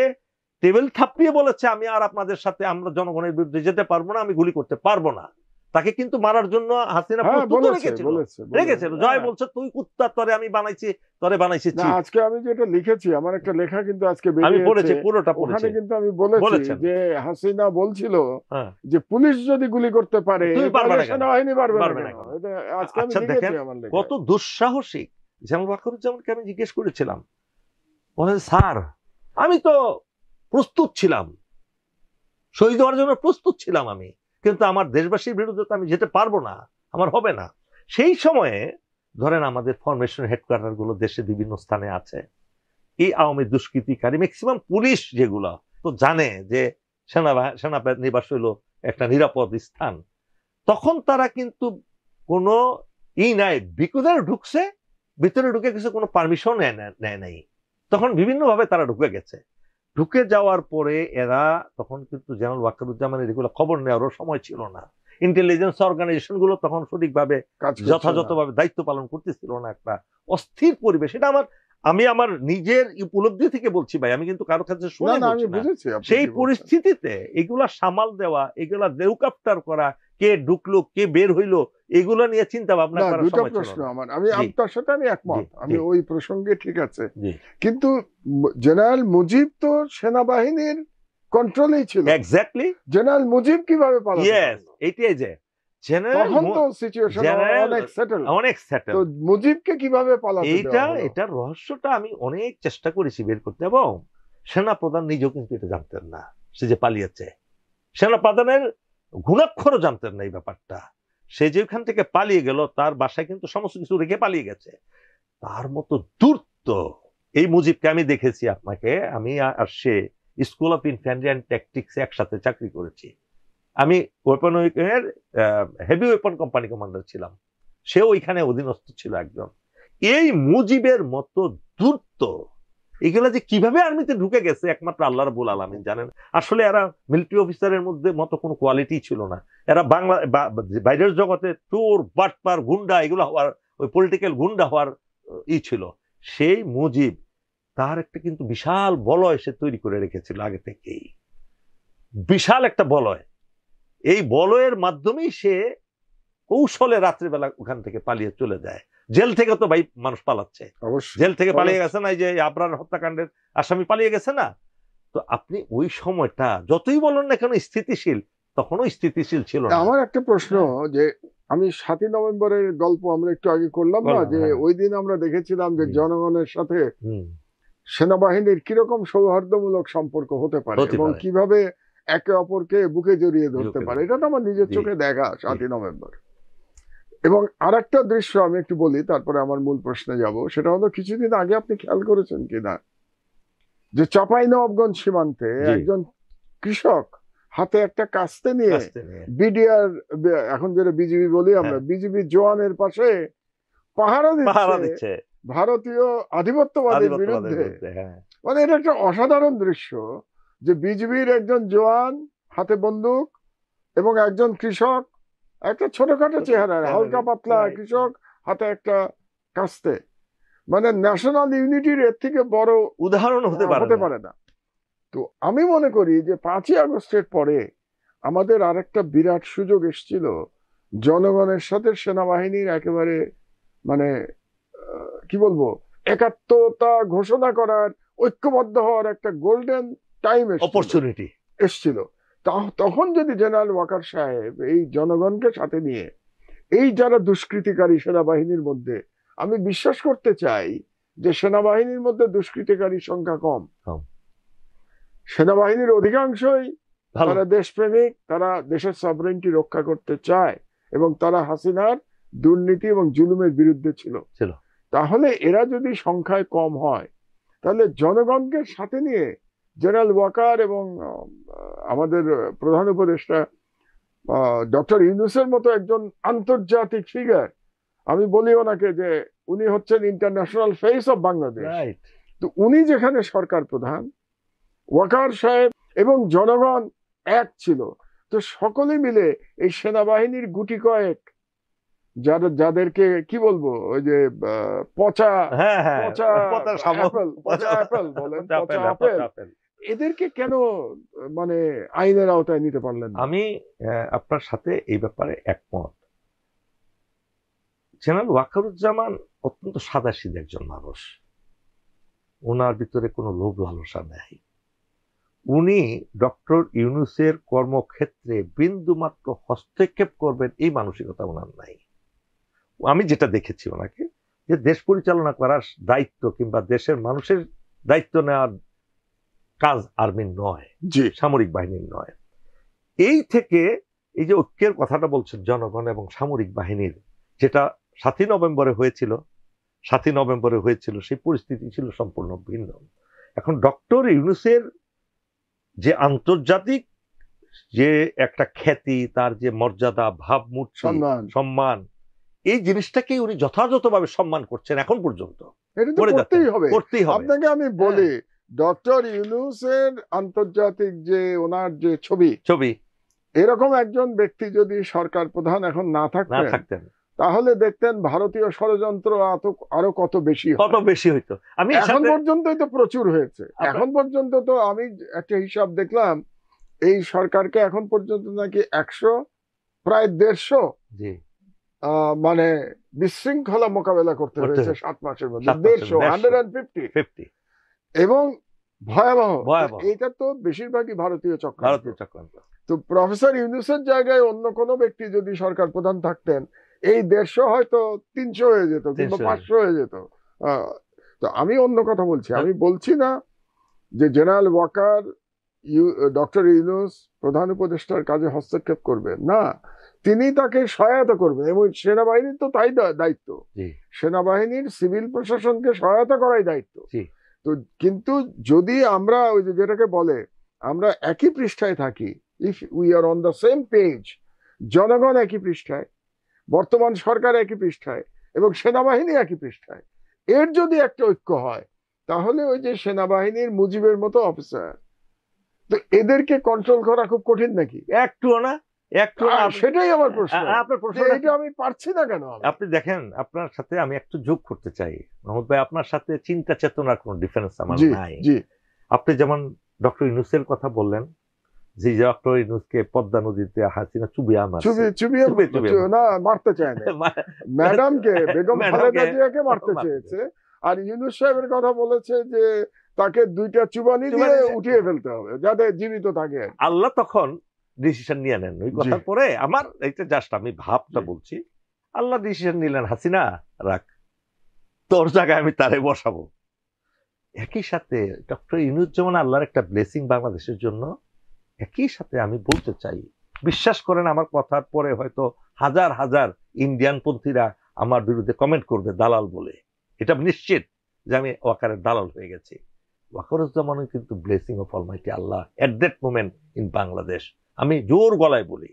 টেবিল থাপড়িয়ে বলেছে, আমি আর আপনাদের সাথে, আমরা জনগণের বিরুদ্ধে যেতে পারবো না, আমি গুলি করতে পারবো না। তাকে কিন্তু মারার জন্য হাসিনা রেখেছিল। জয় বলছে, তুই কুত্তা, তরে বানাইছি। আজকে আমি যেটা লিখেছি, আমার একটা লেখা কিন্তু আজকে আমি পড়েছি, পুরোটা পড়েছি, কিন্তু আমি বলেছি যে হাসিনা বলছিল যে পুলিশ যদি গুলি করতে পারে সেনাবাহিনী পারবে না। আচ্ছা দেখেন কত দুঃসাহসিক। যেমন ওয়াকারুজ্জামানকে আমি জিজ্ঞেস করেছিলাম, বলে স্যার আমি তো প্রস্তুত ছিলাম, শহীদ হওয়ার জন্য প্রস্তুত ছিলাম আমি, কিন্তু আমার দেশবাসীর বিরুদ্ধে তো আমি যেতে পারবো না, আমার হবে না। সেই সময়ে ধরেন আমাদের ফরমেশন হেডকোয়ার্টার গুলো দেশে বিভিন্ন স্থানে আছে, এই আওয়ামী দুষ্কৃতিকারী ম্যাক্সিমাম পুলিশ যেগুলো তো জানে যে সেনানিবাস হইল একটা নিরাপদ স্থান, তখন তারা কিন্তু কোনো নাই, ভিতরে ঢুকে গেছে, কোনো পারমিশন নেয় নাই। তখন বিভিন্নভাবে তারা ঢুকে গেছে। ঢুকে যাওয়ার পরে এরা তখন কিন্তু জেনারেল ওয়াকারুজ্জামানের এগুলো খবর নেওয়ারও সময় ছিল না। ইন্টেলিজেন্স অর্গানাইজেশন গুলো তখন সঠিকভাবে যথাযথভাবে দায়িত্ব পালন করতেছিল না। একটা অস্থির পরিবেশ। এটা আমি আমার নিজের উপলব্ধি থেকে বলছি ভাই, আমি কিন্তু কারো কাছে শুনে বলছি না। সেই পরিস্থিতিতে এগুলা সামাল দেওয়া, এগুলা হেলিকপ্টার করা, কে ঢুকলো কে বের হইলো, এগুলো নিয়ে চিন্তা ভাবনা করার সময় ছিল না। আমি আপনার সাথে একমত, আমি ওই প্রসঙ্গে ঠিক আছে, কিন্তু জেনারেল মুজিব তো সেনাবাহিনীর কন্ট্রোলেই ছিল। এক্স্যাক্টলি। জেনারেল মুজিব কিভাবে পালাতে পারল? এইটাই যে মুজিবকে কিভাবে পালাতে, এটার রহস্যটা আমি অনেক চেষ্টা করেছি বের করতে, এবং সেনাপ্রধান নিজেও কিন্তু এটা জানতেন না, সে যে পালিয়েছে। সেনাপ্রধানের গুণাক্ষরও জানতেন না এই ব্যাপারটা। সে যেখান থেকে পালিয়ে গেল, তার বাসায় কিন্তু সমস্ত কিছু রেখে পালিয়ে গেছে। তার মতো ধূর্ত এই মুজিবকে আমি দেখেছি। আমি আর সে স্কুল অফ ইনফ্যান্ট্রি অ্যান্ড ট্যাকটিক্সে একসাথে চাকরি করেছি। আমি ওয়েপনের হেভি ওয়েপন কোম্পানি কমান্ডার ছিলাম, সেও ওইখানে অধীনস্থ ছিল একজন। এই মুজিবের মতো ধূর্ত এগুলা যে কিভাবে আর্মিতে ঢুকে গেছে একমাত্র আল্লাহ রাব্বুল আলামিন জানেন। আসলে এরা মিলিটারি অফিসারের মধ্যে মতো কোনো কোয়ালিটি ছিল না। এরা বাইরের জগতে চোর, বাটপার, গুন্ডা, এগুলো হওয়ার, ওই পলিটিক্যাল গুন্ডা হওয়ার ছিল। সেই মুজিব তার একটা কিন্তু বিশাল বলয় সে তৈরি করে রেখেছিল আগে থেকেই, বিশাল একটা বলয়। এই বলয়ের মাধ্যমেই সে কৌশলে রাত্রিবেলা ওখান থেকে পালিয়ে চলে যায়। জেল থেকে তো ভাই মানুষ পালাচ্ছে, জেল থেকে পালিয়ে গেছে না, এই যে আবরার হত্যাকাণ্ডের আসামি পালিয়ে গেছে না। তো আপনি ওই সময়টা যতই বলেন না কেন স্থিতিশীল, তখনও স্থিতিশীল ছিল না। আমার একটা প্রশ্ন, যে আমি 7ই নভেম্বরের গল্প আমরা একটু আগে করলাম না, যে ওই দিন আমরা দেখেছিলাম যে জনগণের সাথে সেনাবাহিনীর কিরকম সৌহার্দ্যমূলক সম্পর্ক হতে পারে এবং কিভাবে একে অপরকে বুকে জড়িয়ে ধরতে পারে। এটা তো আমার নিজের চোখে দেখা 7ই নভেম্বর। এবং আরেকটা দৃশ্য আমি একটু বলি, তারপরে আমার মূল প্রশ্নে যাব। সেটা হলো কিছুদিন আগে আপনি খেয়াল করেছেন কিনা যে চাঁপাইনবাবগঞ্জ সীমান্তে একজন কৃষক হাতে একটা কাস্তে নিয়ে বিডিআর, এখন যেটা বিজিবি বলি আমরা, বিজিবি জওয়ানের পাশে পাহারা দিচ্ছে ভারতীয় আধিপত্যবাদের বিরুদ্ধে। মানে এটা একটা অসাধারণ দৃশ্য যে বিজিবির একজন জওয়ান হাতে বন্দুক এবং একজন কৃষক, একটা ছোটখাটো চেহারা হালকা পাতলা কৃষক হাতে একটা কাস্তে। মানে ন্যাশনাল ইউনিটির এর থেকে বড় উদাহরণ হতে পারে না। তো আমি মনে করি যে 5ই আগস্টের পরে আমাদের আরেকটা বিরাট সুযোগ এসেছিল জনগণের সাথে সেনাবাহিনীর একেবারে মানে কি বলবো একাত্মতা ঘোষণা করার, ঐক্যবদ্ধ হওয়ার একটা গোল্ডেন টাইম অপরচুনিটি এসেছিল। তখন যদি জেনারেল ওয়াকার সাহেব এই জনগণকে সাথে নিয়ে এই যারা দুষ্কৃতিকারী সেনাবাহিনীর মধ্যে, আমি বিশ্বাস করতে চাই যে সেনাবাহিনীর মধ্যে দুষ্কৃতিকারীর সংখ্যা কম, সেনাবাহিনীর অধিকাংশই তারা দেশপ্রেমিক, তারা দেশের সভরেন্টি রক্ষা করতে চায় এবং তারা হাসিনার দুর্নীতি এবং জুলুমের বিরুদ্ধে ছিল। তাহলে এরা যদি সংখ্যায় কম হয়, তাহলে জনগণকে সাথে নিয়ে জেনারেল ওয়াকার এবং আমাদের প্রধান উপদেষ্টা ডক্টর ইউনূসের মতো একজন আন্তর্জাতিক ফিগার, আমি বলি ওনাকে যে উনি হচ্ছেন ইন্টারন্যাশনাল ফেস অফ বাংলাদেশ। তো উনি যেখানে সরকার প্রধান, ওয়াকার সাহেব এবং জনগণ এক ছিল, তো সকলে মিলে এই সেনাবাহিনীর গুটি কয়েক যাদেরকে কি বলবো, ওই যে পচা আপেল বলেন, পচা আপেল, এদেরকে কেন মানে আইনের আওতায় নিতে পারলেন? আমি আপনার সাথে এই ব্যাপারে একমত। জেনারেল ওয়াকারুজ্জামান অত্যন্ত সাদাসিধে একজন মানুষ, ওনার ভিতরে কোনো লোভ লালসা নেই। উনি ডক্টর ইউনূসের কর্মক্ষেত্রে বিন্দুমাত্র হস্তক্ষেপ করবেন এই মানসিকতা ওনার নাই। আমি যেটা দেখেছি ওনাকে, যে দেশ পরিচালনা করার দায়িত্ব কিংবা দেশের মানুষের দায়িত্ব নেওয়ার কাজ আর্মির নয়, সামরিক বাহিনীর নয়। এই থেকে এই যে ঐক্যের কথাটা বলছেন জনগণ এবং সামরিক বাহিনীর, যেটা 7ই নভেম্বরে হয়েছিল, সেই পরিস্থিতি ছিল সম্পূর্ণ ভিন্ন। এখন ডক্টর ইউনূসের যে আন্তর্জাতিক যে একটা খ্যাতি, তার যে মর্যাদা, ভাবমূর্তি, সম্মান, এই জিনিসটাকে উনি যথাযথভাবে সম্মান করছেন এখন পর্যন্ত। করতেই হবে। আপনাকে আমি বলি, ডক্টর ইউনূসের আন্তর্জাতিক যে ওনার যে ছবি, এরকম একজন ব্যক্তি যদি সরকার প্রধান এখন না থাকতেন, তাহলে দেখতেন ভারতীয় ষড়যন্ত্র আরো কত বেশি হইতো। আমি এখন পর্যন্তই তো প্রচুর হয়েছে। এখন পর্যন্ত তো আমি একটা হিসাব দেখলাম, এই সরকারকে এখন পর্যন্ত নাকি 100 প্রায় 150 মানে বিশৃঙ্খলা মোকাবেলা করতে হয়েছে 7 মাসের মধ্যে। 150 এবং ভয়াবহ। এইটা তো বেশিরভাগই ভারতীয় চক্রান্ত। তো প্রফেসর ইউনূসের জায়গায় অন্য কোনো ব্যক্তি যদি সরকার প্রধান থাকতেন, এই 150 হয়তো 300 হয়ে যেত কিংবা 500 হয়ে যেত। তো আমি অন্য কথা বলছি, আমি বলছি না যে জেনারেল ওয়াকার ডক্টর ইউনূস প্রধান উপদেষ্টার কাজে হস্তক্ষেপ করবেন না, তিনি তাকে সহায়তা করবেন এবং সেনাবাহিনীর তো তাই দায়িত্ব, সেনাবাহিনীর সিভিল প্রশাসনকে সহায়তা করাই দায়িত্ব। তো কিন্তু যদি আমরা ওই যে যেটাকে বলে আমরা একই পৃষ্ঠায় থাকি, if we are on the same page, জনগণ একই পৃষ্ঠায়, বর্তমান সরকার একই পৃষ্ঠায় এবং সেনাবাহিনী একই পৃষ্ঠায়, এর যদি একটা ঐক্য হয়, তাহলে ওই যে সেনাবাহিনীর মুজিবের মতো অফিসার, তো এদেরকে কন্ট্রোল করা খুব কঠিন নাকি? একটুও না। সেটাই আমার প্রশ্ন। এটা আমি পারছি না কেন? আপনি দেখেন, আপনার সাথে আমি একটু যোগ করতে চাই মাহমুদ ভাই, আপনার সাথে চিন্তা চেতনার কোনো ডিফারেন্স আমার নাই। আপনি যেমন ডক্টর ইউনূসের কথা বললেন, যে ডক্টর ইউনূসকে পদ্মা নদীতে হাসিনা চুবিয়ে মারতে চায় না, ম্যাডামকে, বেগম খালেদা জিয়াকে মারতে চেয়েছে, আর ইউনূস সাহেবের কথা বলেছে যে তাকে 2টা চুবানি দিয়ে উঠিয়ে ফেলতে হবে যাতে জীবিত থাকে। আল্লাহ তখন ডিসিশন নিয়ে নেন। ওই কথার পরে আমার এইটা জাস্ট আমি ভাবটা বলছি, আল্লাহ ডিসিশন নিলেন হাসিনা রাখ, তোর জায়গায় আমি তারে বসাবো। একই সাথে ডক্টর ইউনূস আল্লাহর একটা ব্লেসিং বাংলাদেশের জন্য। একই সাথে আমি বলতে চাই, বিশ্বাস করেন আমার কথার পরে হয়তো হাজার হাজার ইন্ডিয়ান পন্থীরা আমার বিরুদ্ধে কমেন্ট করবে দালাল বলে, এটা নিশ্চিত যে আমি ওয়াকারের দালাল হয়ে গেছি। ওয়াকারুজ্জামানও কিন্তু blessing of Almighty Allah at that moment in Bangladesh. আমি জোর গলায় বলি,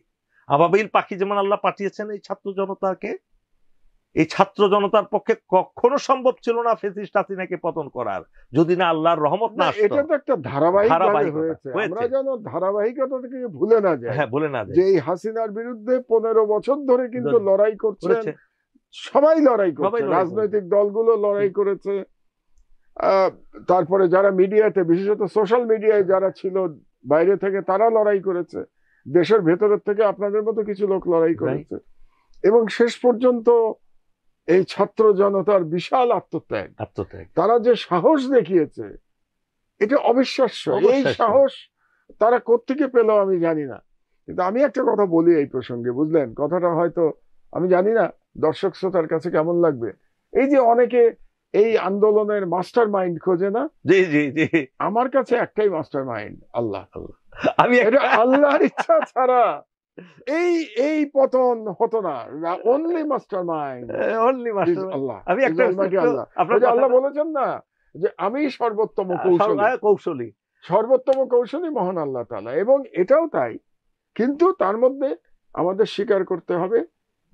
আবাবিল পাখি যেমন আল্লাহ পাঠিয়েছেন এই ছাত্র জনতাকে, এই ছাত্র জনতার পক্ষে কখনো সম্ভব ছিল না ফেসিস্ট হাসিনাকে পতন করার, যদি না আল্লাহর রহমত না আসতো। এটা তো একটা ধারাবাহিক হয়েছে, আমরা যেন ধারাবাহিকতাটাকে ভুলে না যাই। হ্যাঁ, ভুলে না যাই যে এই হাসিনার বিরুদ্ধে 15 বছর ধরে কিন্তু লড়াই করছে, সবাই লড়াই করছে, রাজনৈতিক দলগুলো লড়াই করেছে, তারপরে যারা মিডিয়াতে, বিশেষত সোশ্যাল মিডিয়ায় যারা ছিল বাইরে থেকে, তারা লড়াই করেছে, দেশের ভেতরের থেকে আপনাদের মতো কিছু লোক লড়াই করেছে, এবং শেষ পর্যন্ত এই ছাত্র জনতার বিশাল আত্মত্যাগ, তারা যে সাহস দেখিয়েছে এটা অবিশ্বাস্য। এই সাহস তারা কোত্থেকে পেল আমি জানি না, কিন্তু আমি একটা কথা বলি এই প্রসঙ্গে, বুঝলেন কথাটা হয়তো আমি জানি না দর্শক শ্রোতার কাছে কেমন লাগবে। এই যে অনেকে এই আন্দোলনের মাস্টার মাইন্ড খোঁজে না, জি জি জি, আমার কাছে একটাই মাস্টার মাইন্ড, আল্লাহ। আমি আল্লাহর ইচ্ছা ছাড়া এই পতন হতো না। অনলি মাস্টার মাইন্ড, আল্লাহ। আমি একটা আল্লাহ বলেছেন না যে আমি সর্বোত্তম কৌশলী, সর্বোত্তম কৌশলী মহান আল্লাহ তাআলা, এবং এটাও তাই। কিন্তু তার মধ্যে আমাদের স্বীকার করতে হবে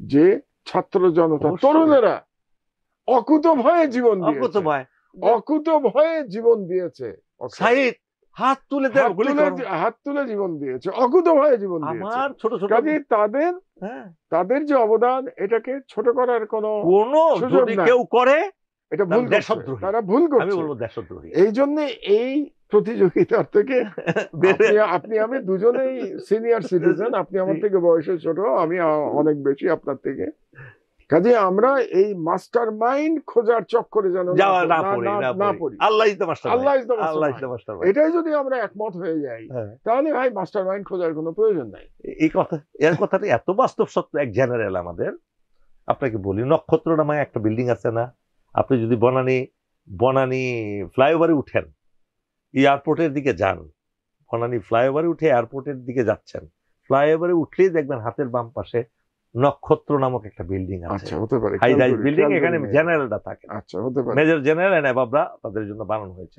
যে ছাত্র জনতা, তরুণেরা অকুত ভয়ে জীবন দিয়েছে, অকুত ভয়ে জীবন দিয়েছে। হাত তুলে জীবন দিয়েছে, অকুত ভয়ে জীবন দিয়েছে। তাদের যে অবদান, এটাকে ছোট করার কোনো সুযোগ নাই। কেউ করে এটা ভুল, তারা ভুল করছে। এই জন্য এই প্রতিযোগিতার থেকে আপনি আমি দুজনেই সিনিয়র সিটিজেন, আপনি আমার থেকে বয়সে ছোট, আমি অনেক বেশি আপনার থেকে, কাজে আমরা এই মাস্টার মাইন্ড খোঁজার চক্করে যেন না পড়ি। এটাই যদি আমরা একমত হয়ে যাই, তাহলে ভাই মাস্টার মাইন্ড খোঁজার কোনো প্রয়োজন নাই। এর কথাটা এত বাস্তব সত্য। এক জেনারেল আমাদের, আপনাকে বলি, নক্ষত্র নামে একটা বিল্ডিং আছে না, আপনি যদি বনানী ফ্লাইওভারে উঠেন, এয়ারপোর্টের দিকে যান, বনানী ফ্লাইওভারে উঠে এয়ারপোর্টের দিকে যাচ্ছেন, ফ্লাইওভারে উঠলেই দেখবেন হাতের বাম পাশে নক্ষত্র নামক একটা বিল্ডিং আছে, হাই রাইজ বিল্ডিং। এখানে জেনারেলরা থাকে, মেজর জেনারেল এন্ড অ্যাবভরা তাদের জন্য বানানো হয়েছে,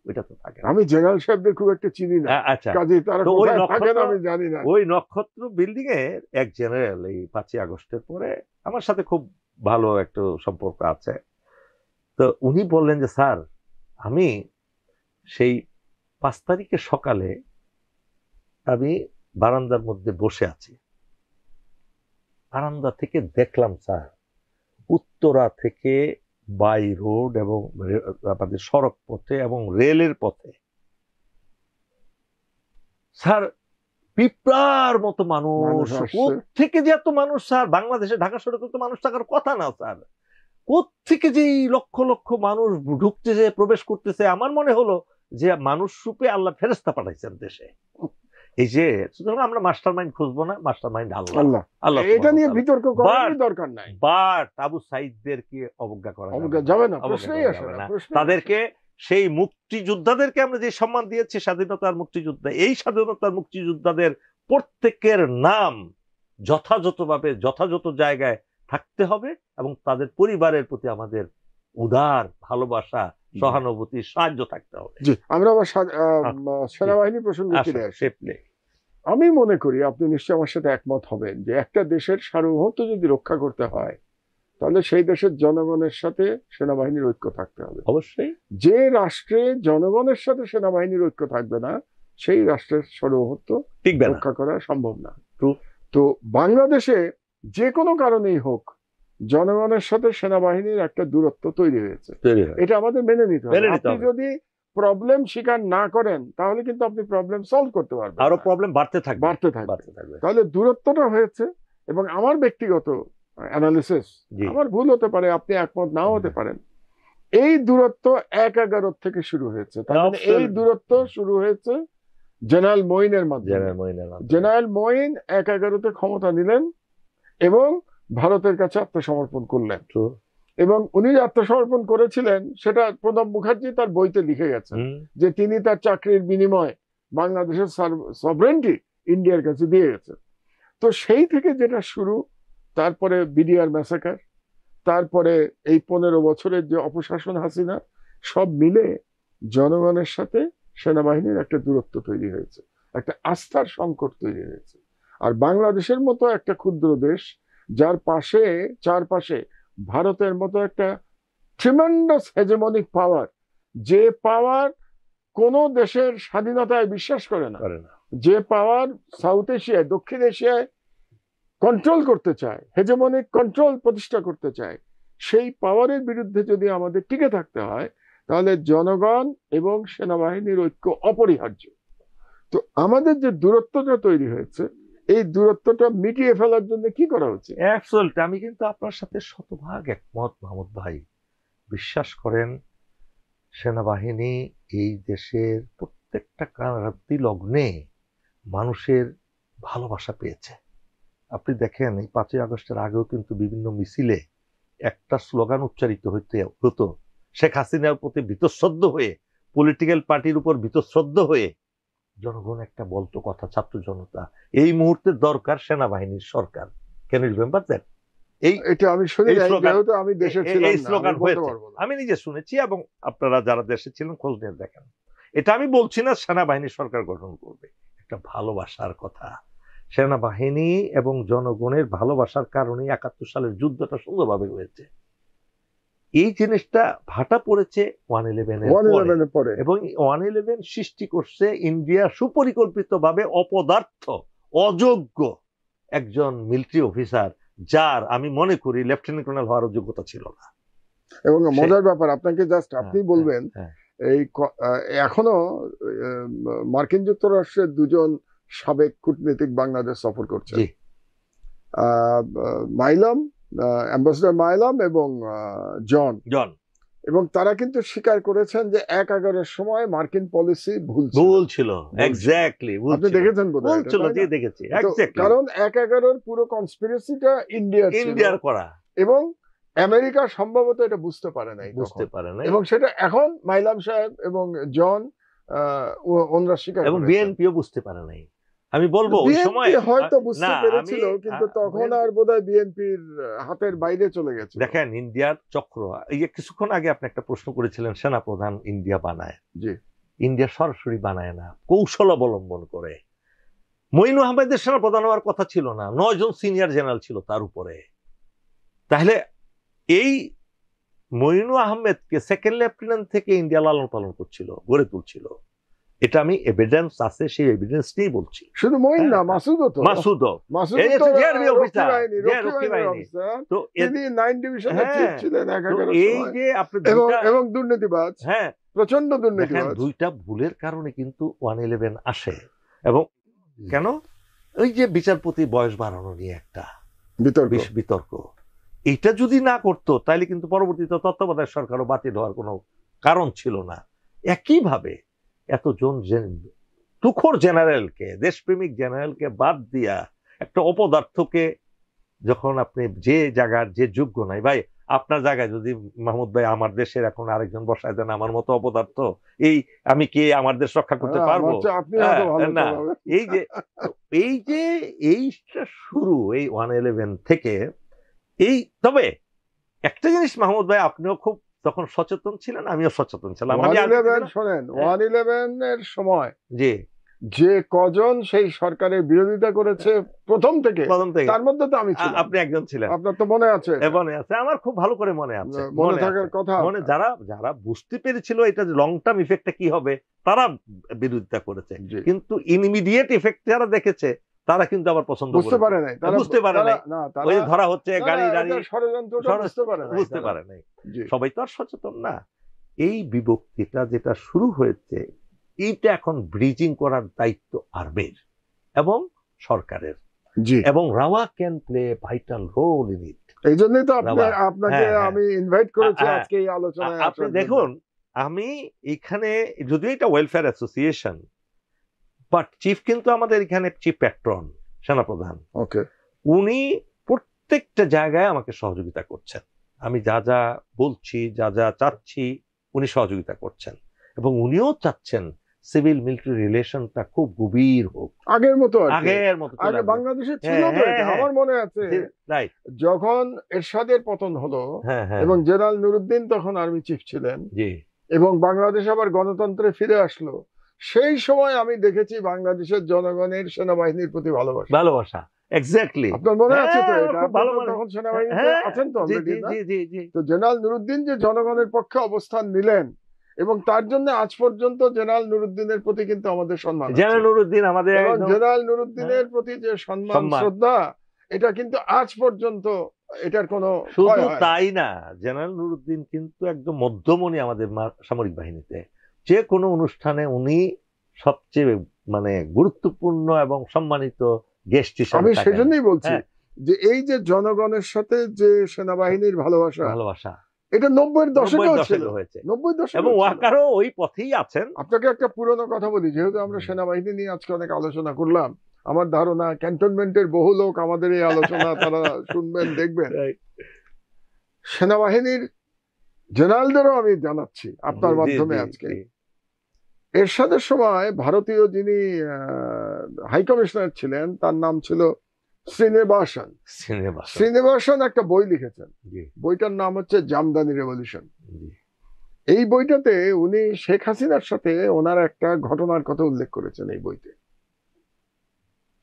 ওইটা তো থাকে। আমি জেনারেল সাহেবদের খুব একটা চিনি না, আচ্ছা, তারা কোথায় থাকেন আমি জানি না। ওই নক্ষত্র বিল্ডিং এ এক জেনারেল এই 5ই আগস্টের পরে আমার সাথে খুব ভালো একটা সম্পর্ক আছে। তো উনি বললেন যে স্যার, আমি সেই 5 তারিখে সকালে আমি বারান্দার মধ্যে বসে আছি, বারান্দা থেকে দেখলাম স্যার উত্তরা থেকে বাই রোড এবং আমাদের সড়ক পথে এবং রেলের পথে স্যার পিঁপড়ার মতো মানুষ। কোত্থেকে যে এত মানুষ স্যার, বাংলাদেশে ঢাকা শহরে তো মানুষ থাকার কথা না স্যার, কোত্থেকে যে লক্ষ লক্ষ মানুষ ঢুকতেছে, প্রবেশ করতেছে। আমার মনে হলো যে মানুষ রূপে আল্লাহ ফেরেশতা পাঠাইছেন দেশে। এই যে আমরা মাস্টার মাইন্ড খুঁজবো না, মাস্টার মাইন্ড আল্লাহ। এটা নিয়ে বিতর্ক করার দরকার নাই। বাট আবু সাইদদেরকে অবজ্ঞা করা যাবে না, প্রশ্নই আসে না। তাদেরকে, সেই মুক্তিযোদ্ধাদেরকে আমরা যে সম্মান দিয়েছি, স্বাধীনতার মুক্তিযোদ্ধা, এই স্বাধীনতার মুক্তিযোদ্ধাদের প্রত্যেকের নাম যথাযথভাবে যথাযথ জায়গায় থাকতে হবে, এবং তাদের পরিবারের প্রতি আমাদের উদার ভালোবাসা, সহানুভূতি, সাহায্য থাকতে হবে। আমরা আবার সেনাবাহিনী প্রসঙ্গে ফিরে আসি। আমি মনে করি আপনি নিশ্চয়ই আমার সাথে একমত হবেন যে একটা দেশের সার্বভৌমত্ব যদি রক্ষা করতে হয়, তাহলে সেই দেশের জনগণের সাথে সেনাবাহিনীর ঐক্য থাকতে হবে। অবশ্যই। যে রাষ্ট্রে জনগণের সাথে সেনাবাহিনীর ঐক্য থাকবে না, সেই রাষ্ট্রের সার্বভৌমত্ব রক্ষা করা সম্ভব না। তো বাংলাদেশে যে কোনো কারণেই হোক, জনগণের সাথে সেনাবাহিনীর একটা দূরত্ব তৈরি হয়েছে, এটা আমাদের মেনে নিতে হবে। আপনি যদি প্রবলেম স্বীকার না করেন, তাহলে কিন্তু আপনি প্রবলেম সলভ করতে পারবেন, আরো প্রবলেম বাড়তে থাকবে। তাহলে দূরত্বটা হয়েছে। এবং আমার ব্যক্তিগত অ্যানালিসিস, আমার ভুল হতে পারে, আপনি একমত নাও হতে পারেন, এই দূরত্ব 1/11 থেকে শুরু হয়েছে। তার মানে এই দূরত্ব শুরু হয়েছে জেনারেল মঈনের মাধ্যমে। জেনারেল মঈন 1/11-তে ক্ষমতা নিলেন এবং ভারতের কাছে আত্মসমর্পণ করলেন। এবং উনি আত্মসমর্পণ করেছিলেন সেটা প্রণব মুখার্জি তার বইতে লিখে গেছেন যে তিনি তার চাকরির বিনিময়ে বাংলাদেশের সভরেন্টি ইন্ডিয়ার কাছে দিয়ে গেছেন। তো সেই থেকে যেটা শুরু, তারপরে বিডিআর ম্যাসাকার, তারপরে এই 15 বছরের যে অপশাসন হাসিনা, সব মিলে জনগণের সাথে সেনাবাহিনীর একটা দূরত্ব তৈরি হয়েছে, একটা আস্থার সংকট তৈরি হয়েছে। আর বাংলাদেশের মতো একটা ক্ষুদ্র দেশ, যার চারপাশে ভারতের মতো একটা ট্রিমেন্ডাস হেজেমনিক পাওয়ার, যে পাওয়ার কোন দেশের স্বাধীনতায় বিশ্বাস করে না, যে পাওয়ার সাউথ এশিয়ায়, দক্ষিণ এশিয়ায় কন্ট্রোল করতে চায়, হেজেমনিক কন্ট্রোল প্রতিষ্ঠা করতে চায়, সেই পাওয়ারের বিরুদ্ধে যদি আমাদের টিকে থাকতে হয় তাহলে জনগণ এবং সেনাবাহিনীর ঐক্য অপরিহার্য। তো আমাদের যে দূরত্বটা তৈরি হয়েছে, এই দূরত্বটা মিটিয়ে ফেলার জন্য কি করা উচিত? আমি কিন্তু আপনার সাথে শতভাগ একমত মাহমুদ ভাই। বিশ্বাস করেন, সেনাবাহিনী এই দেশের প্রত্যেকটা ক্রান্তি লগ্নে মানুষের ভালোবাসা পেয়েছে। আপনি দেখেন, এই 5ই আগস্টের আগেও কিন্তু বিভিন্ন মিছিলে একটা স্লোগান উচ্চারিত হতো, শেখ হাসিনার প্রতি বীতশ্রদ্ধ হয়ে, পলিটিক্যাল পার্টির উপর বীতশ্রদ্ধ হয়ে জনগণ একটা বলতো কথা, ছাত্র জনতা, এই মুহূর্তে দরকার সেনাবাহিনীর সরকার। Can you remember that? আমি নিজে শুনেছি এবং আপনারা যারা দেশে ছিলেন খোঁজ নিয়ে দেখেন। এটা আমি বলছি না সেনাবাহিনীর সরকার গঠন করবে, একটা ভালোবাসার কথা। সেনাবাহিনী এবং জনগণের ভালোবাসার কারণে 71 সালের যুদ্ধটা সুন্দরভাবে হয়েছে। এই জিনিসটা ভাটা পড়েছে 1/11 পরে, এবং 1/11 সৃষ্টি করছে ইন্ডিয়া সুপরিকল্পিতভাবে অপদার্থ, অযোগ্য একজন মিলিটারি অফিসার, যার আমি মনে করি লেফটেন্যান্ট কর্নেল হওয়ার যোগ্যতা ছিল না। এবং মজার ব্যাপার, আপনাকে জাস্ট আপনি বলবেন, এই এখনো মার্কিন যুক্তরাষ্ট্রের 2জন সাবেক কূটনীতিক বাংলাদেশ সফর করছে, মাইলাম, অ্যাম্বাসেডর মাইলাম এবং জন, এবং তারা কিন্তু স্বীকার করেছেন যে 1/11-এর সময় মার্কিন পলিসি ভুল ছিল। এক্স্যাক্টলি, আপনি দেখেছেন বোধহয়? দেখেছি, কারণ 1/11-এর পুরো কনস্পিরেসিটা ইন্ডিয়ার করা, এবং আমেরিকা সম্ভবত এটা বুঝতে পারে নাই, এবং সেটা এখন মাইলাম সাহেব এবং জন ওনারা স্বীকার, এবং বিএনপিও বুঝতে পারে নাই। আমি বলবো ওই সময় হয়তো বুঝতে পেরেছিল, কিন্তু তখন আর বোধহয় বিএনপির হাতের বাইরে চলে গেছে। দেখেন, ইন্ডিয়ার চক্র, এই যে কিছুক্ষণ আগে আপনি একটা প্রশ্ন করেছিলেন, সেনাপ্রধান ইন্ডিয়া বানায়। জি, ইন্ডিয়া সরাসরি বানায় না, কৌশল অবলম্বন করে। মঈন আহমেদের সেনাপ্রধান হওয়ার কথা ছিল না, 9 জন সিনিয়র জেনারেল ছিল তার উপরে। তাহলে এই মঈন আহমেদকে সেকেন্ড লেফটেন্যান্ট থেকে ইন্ডিয়া লালন পালন করছিল, গড়ে তুলছিল। এটা আমি এভিডেন্স আছে, সেই এভিডেন্স নিয়ে বলছি। শুধু মঈন না, মাসুদও তো, এই যে আপনি, এবং দুর্নীতিবাজ, হ্যাঁ, প্রচন্ড দুর্নীতিবাজ। 2টা ভুলের কারণে কিন্তু 1/11 আসে। এবং কেন? ওই যে বিচারপতি বয়স বাড়ানো নিয়ে একটা বিতর্ক, এটা যদি না করতো তাহলে কিন্তু পরবর্তীতে তত্ত্বাবধায়ক সরকারও বাতিল হওয়ার কোনো কারণ ছিল না। একইভাবে এতজন তুখোর জেনারেলকে, দেশপ্রেমিক জেনারেলকে বাদ দিয়া একটা অপদার্থকে, যখন আপনি যে জায়গার যে যোগ্য নাই, ভাই আপনার জায়গায় যদি মাহমুদ ভাই আমার দেশের এখন আরেকজন বসায় দেন আমার মতো অপদার্থ, আমি কি আমার দেশ রক্ষা করতে পারবো? না, এইটা শুরু এই 1/11 থেকে। তবে একটা জিনিস মাহমুদ ভাই, আপনিও খুব তখন সচেতন ছিলেন, আমিও সচেতন ছিলাম। 1/11 এর সময় যে কজন সেই সরকারের বিরোধিতা করেছে প্রথম থেকে, তার মধ্যে তো আমি ছিলাম। আপনি একজন ছিলেন, আপনার তো মনে আছে? মনে আছে, আমার খুব ভালো করে মনে আছে। মনে থাকার কথা, যারা বুঝতে পেরেছিল এটা লং টার্ম ইফেক্টটা কি হবে, তারা বিরোধিতা করেছে, কিন্তু ইমিডিয়েট ইফেক্ট যারা দেখেছে তারা কিন্তু আবার পছন্দ বুঝতে পারে নাই, বুঝতে পারে নাই। ওই ধরা হচ্ছে গাড়ি বুঝতে পারে নাই। সবাই তো আর সচেতন না। এই বিভক্তিটা যেটা শুরু হয়েছে, এইটা এখন ব্রিজিং করার দায়িত্ব আর্মির এবং সরকারের, এবং রাওয়া can play vital role in it. এই জন্যই তো আপনাকে আমি ইনভাইট করেছি আজকে এই আলোচনায়। আপনি দেখুন, আমি এখানে, যদিও এটা ওয়েলফেয়ার অ্যাসোসিয়েশন, বাট চিফ কিন্তু আমাদের এখানে চিফ প্যাট্রন, সেনাপ্রধান। ওকে, উনি প্রত্যেকটা জায়গায় আমাকে সহযোগিতা করছেন। আমি যা যা বলছি, যা যা চাচ্ছি, উনি সহযোগিতা করছেন। এবং উনিও চাচ্ছেন সিভিল মিলিটারি রিলেশনটা খুব গভীর হোক, আগের মতো। আগের মতো। আগে বাংলাদেশে ছিল তো এটা, আমার মনে আছে যখন এরশাদের পতন হলো এবং জেনারেল নুরুদ্দিন তখন আর্মি চিফ ছিলেন এবং বাংলাদেশ আবার গণতন্ত্রে ফিরে আসলো, সেই সময় আমি দেখেছি বাংলাদেশের জনগণের সেনাবাহিনীর প্রতি ভালোবাসা। এক্স্যাক্টলি, আপনার মনে আছে তো এটা? তখন সেনাবাহিনীতে আছেন তো অলরেডি না? তো জেনারেল নুরুদ্দিন যে জনগণের পক্ষে অবস্থান নিলেন এবং তার জন্য আজ পর্যন্ত জেনারেল নুরুদ্দিনের প্রতি কিন্তু আমাদের সম্মান, জেনারেল নুরুদ্দিন আমাদের, জেনারেল নুরুদ্দিনের প্রতি যে সম্মান শ্রদ্ধা, এটা কিন্তু আজ পর্যন্ত এটার কোনো, শুধু তাই না, জেনারেল নুরুদ্দিন কিন্তু একদম মধ্যমণি আমাদের সামরিক বাহিনীতে। যে কোনো অনুষ্ঠানে উনি সবচেয়ে মানে গুরুত্বপূর্ণ এবং সম্মানিত গেস্ট হিসেবে। আমি সেজন্যই বলছি যে এই যে জনগণের সাথে যে সেনাবাহিনীর ভালোবাসা এটা 90-এর দশকেও ছিল, 90-এর দশকে, এবং ওয়াকারও ওই পথেই আছেন। আপনাকে একটা পুরনো কথা বলি, যেহেতু আমরা সেনাবাহিনী নিয়ে আজকে অনেক আলোচনা করলাম, আমার ধারণা ক্যান্টনমেন্টের বহু লোক আমাদের এই আলোচনা তারা শুনবেন, দেখবেন। সেনাবাহিনীর জেনারেলদেরও আমি জানাচ্ছি আপনার মাধ্যমে আজকে, এরশাদের সময় ভারতীয় যিনি হাই কমিশনার ছিলেন তার নাম ছিল শ্রীনিবাসন একটা বই লিখেছেন, বইটার নাম হচ্ছে জামদানি রেভলিউশন। এই বইটাতে উনি শেখ হাসিনার সাথে ওনার একটা ঘটনার কথা উল্লেখ করেছেন এই বইতে।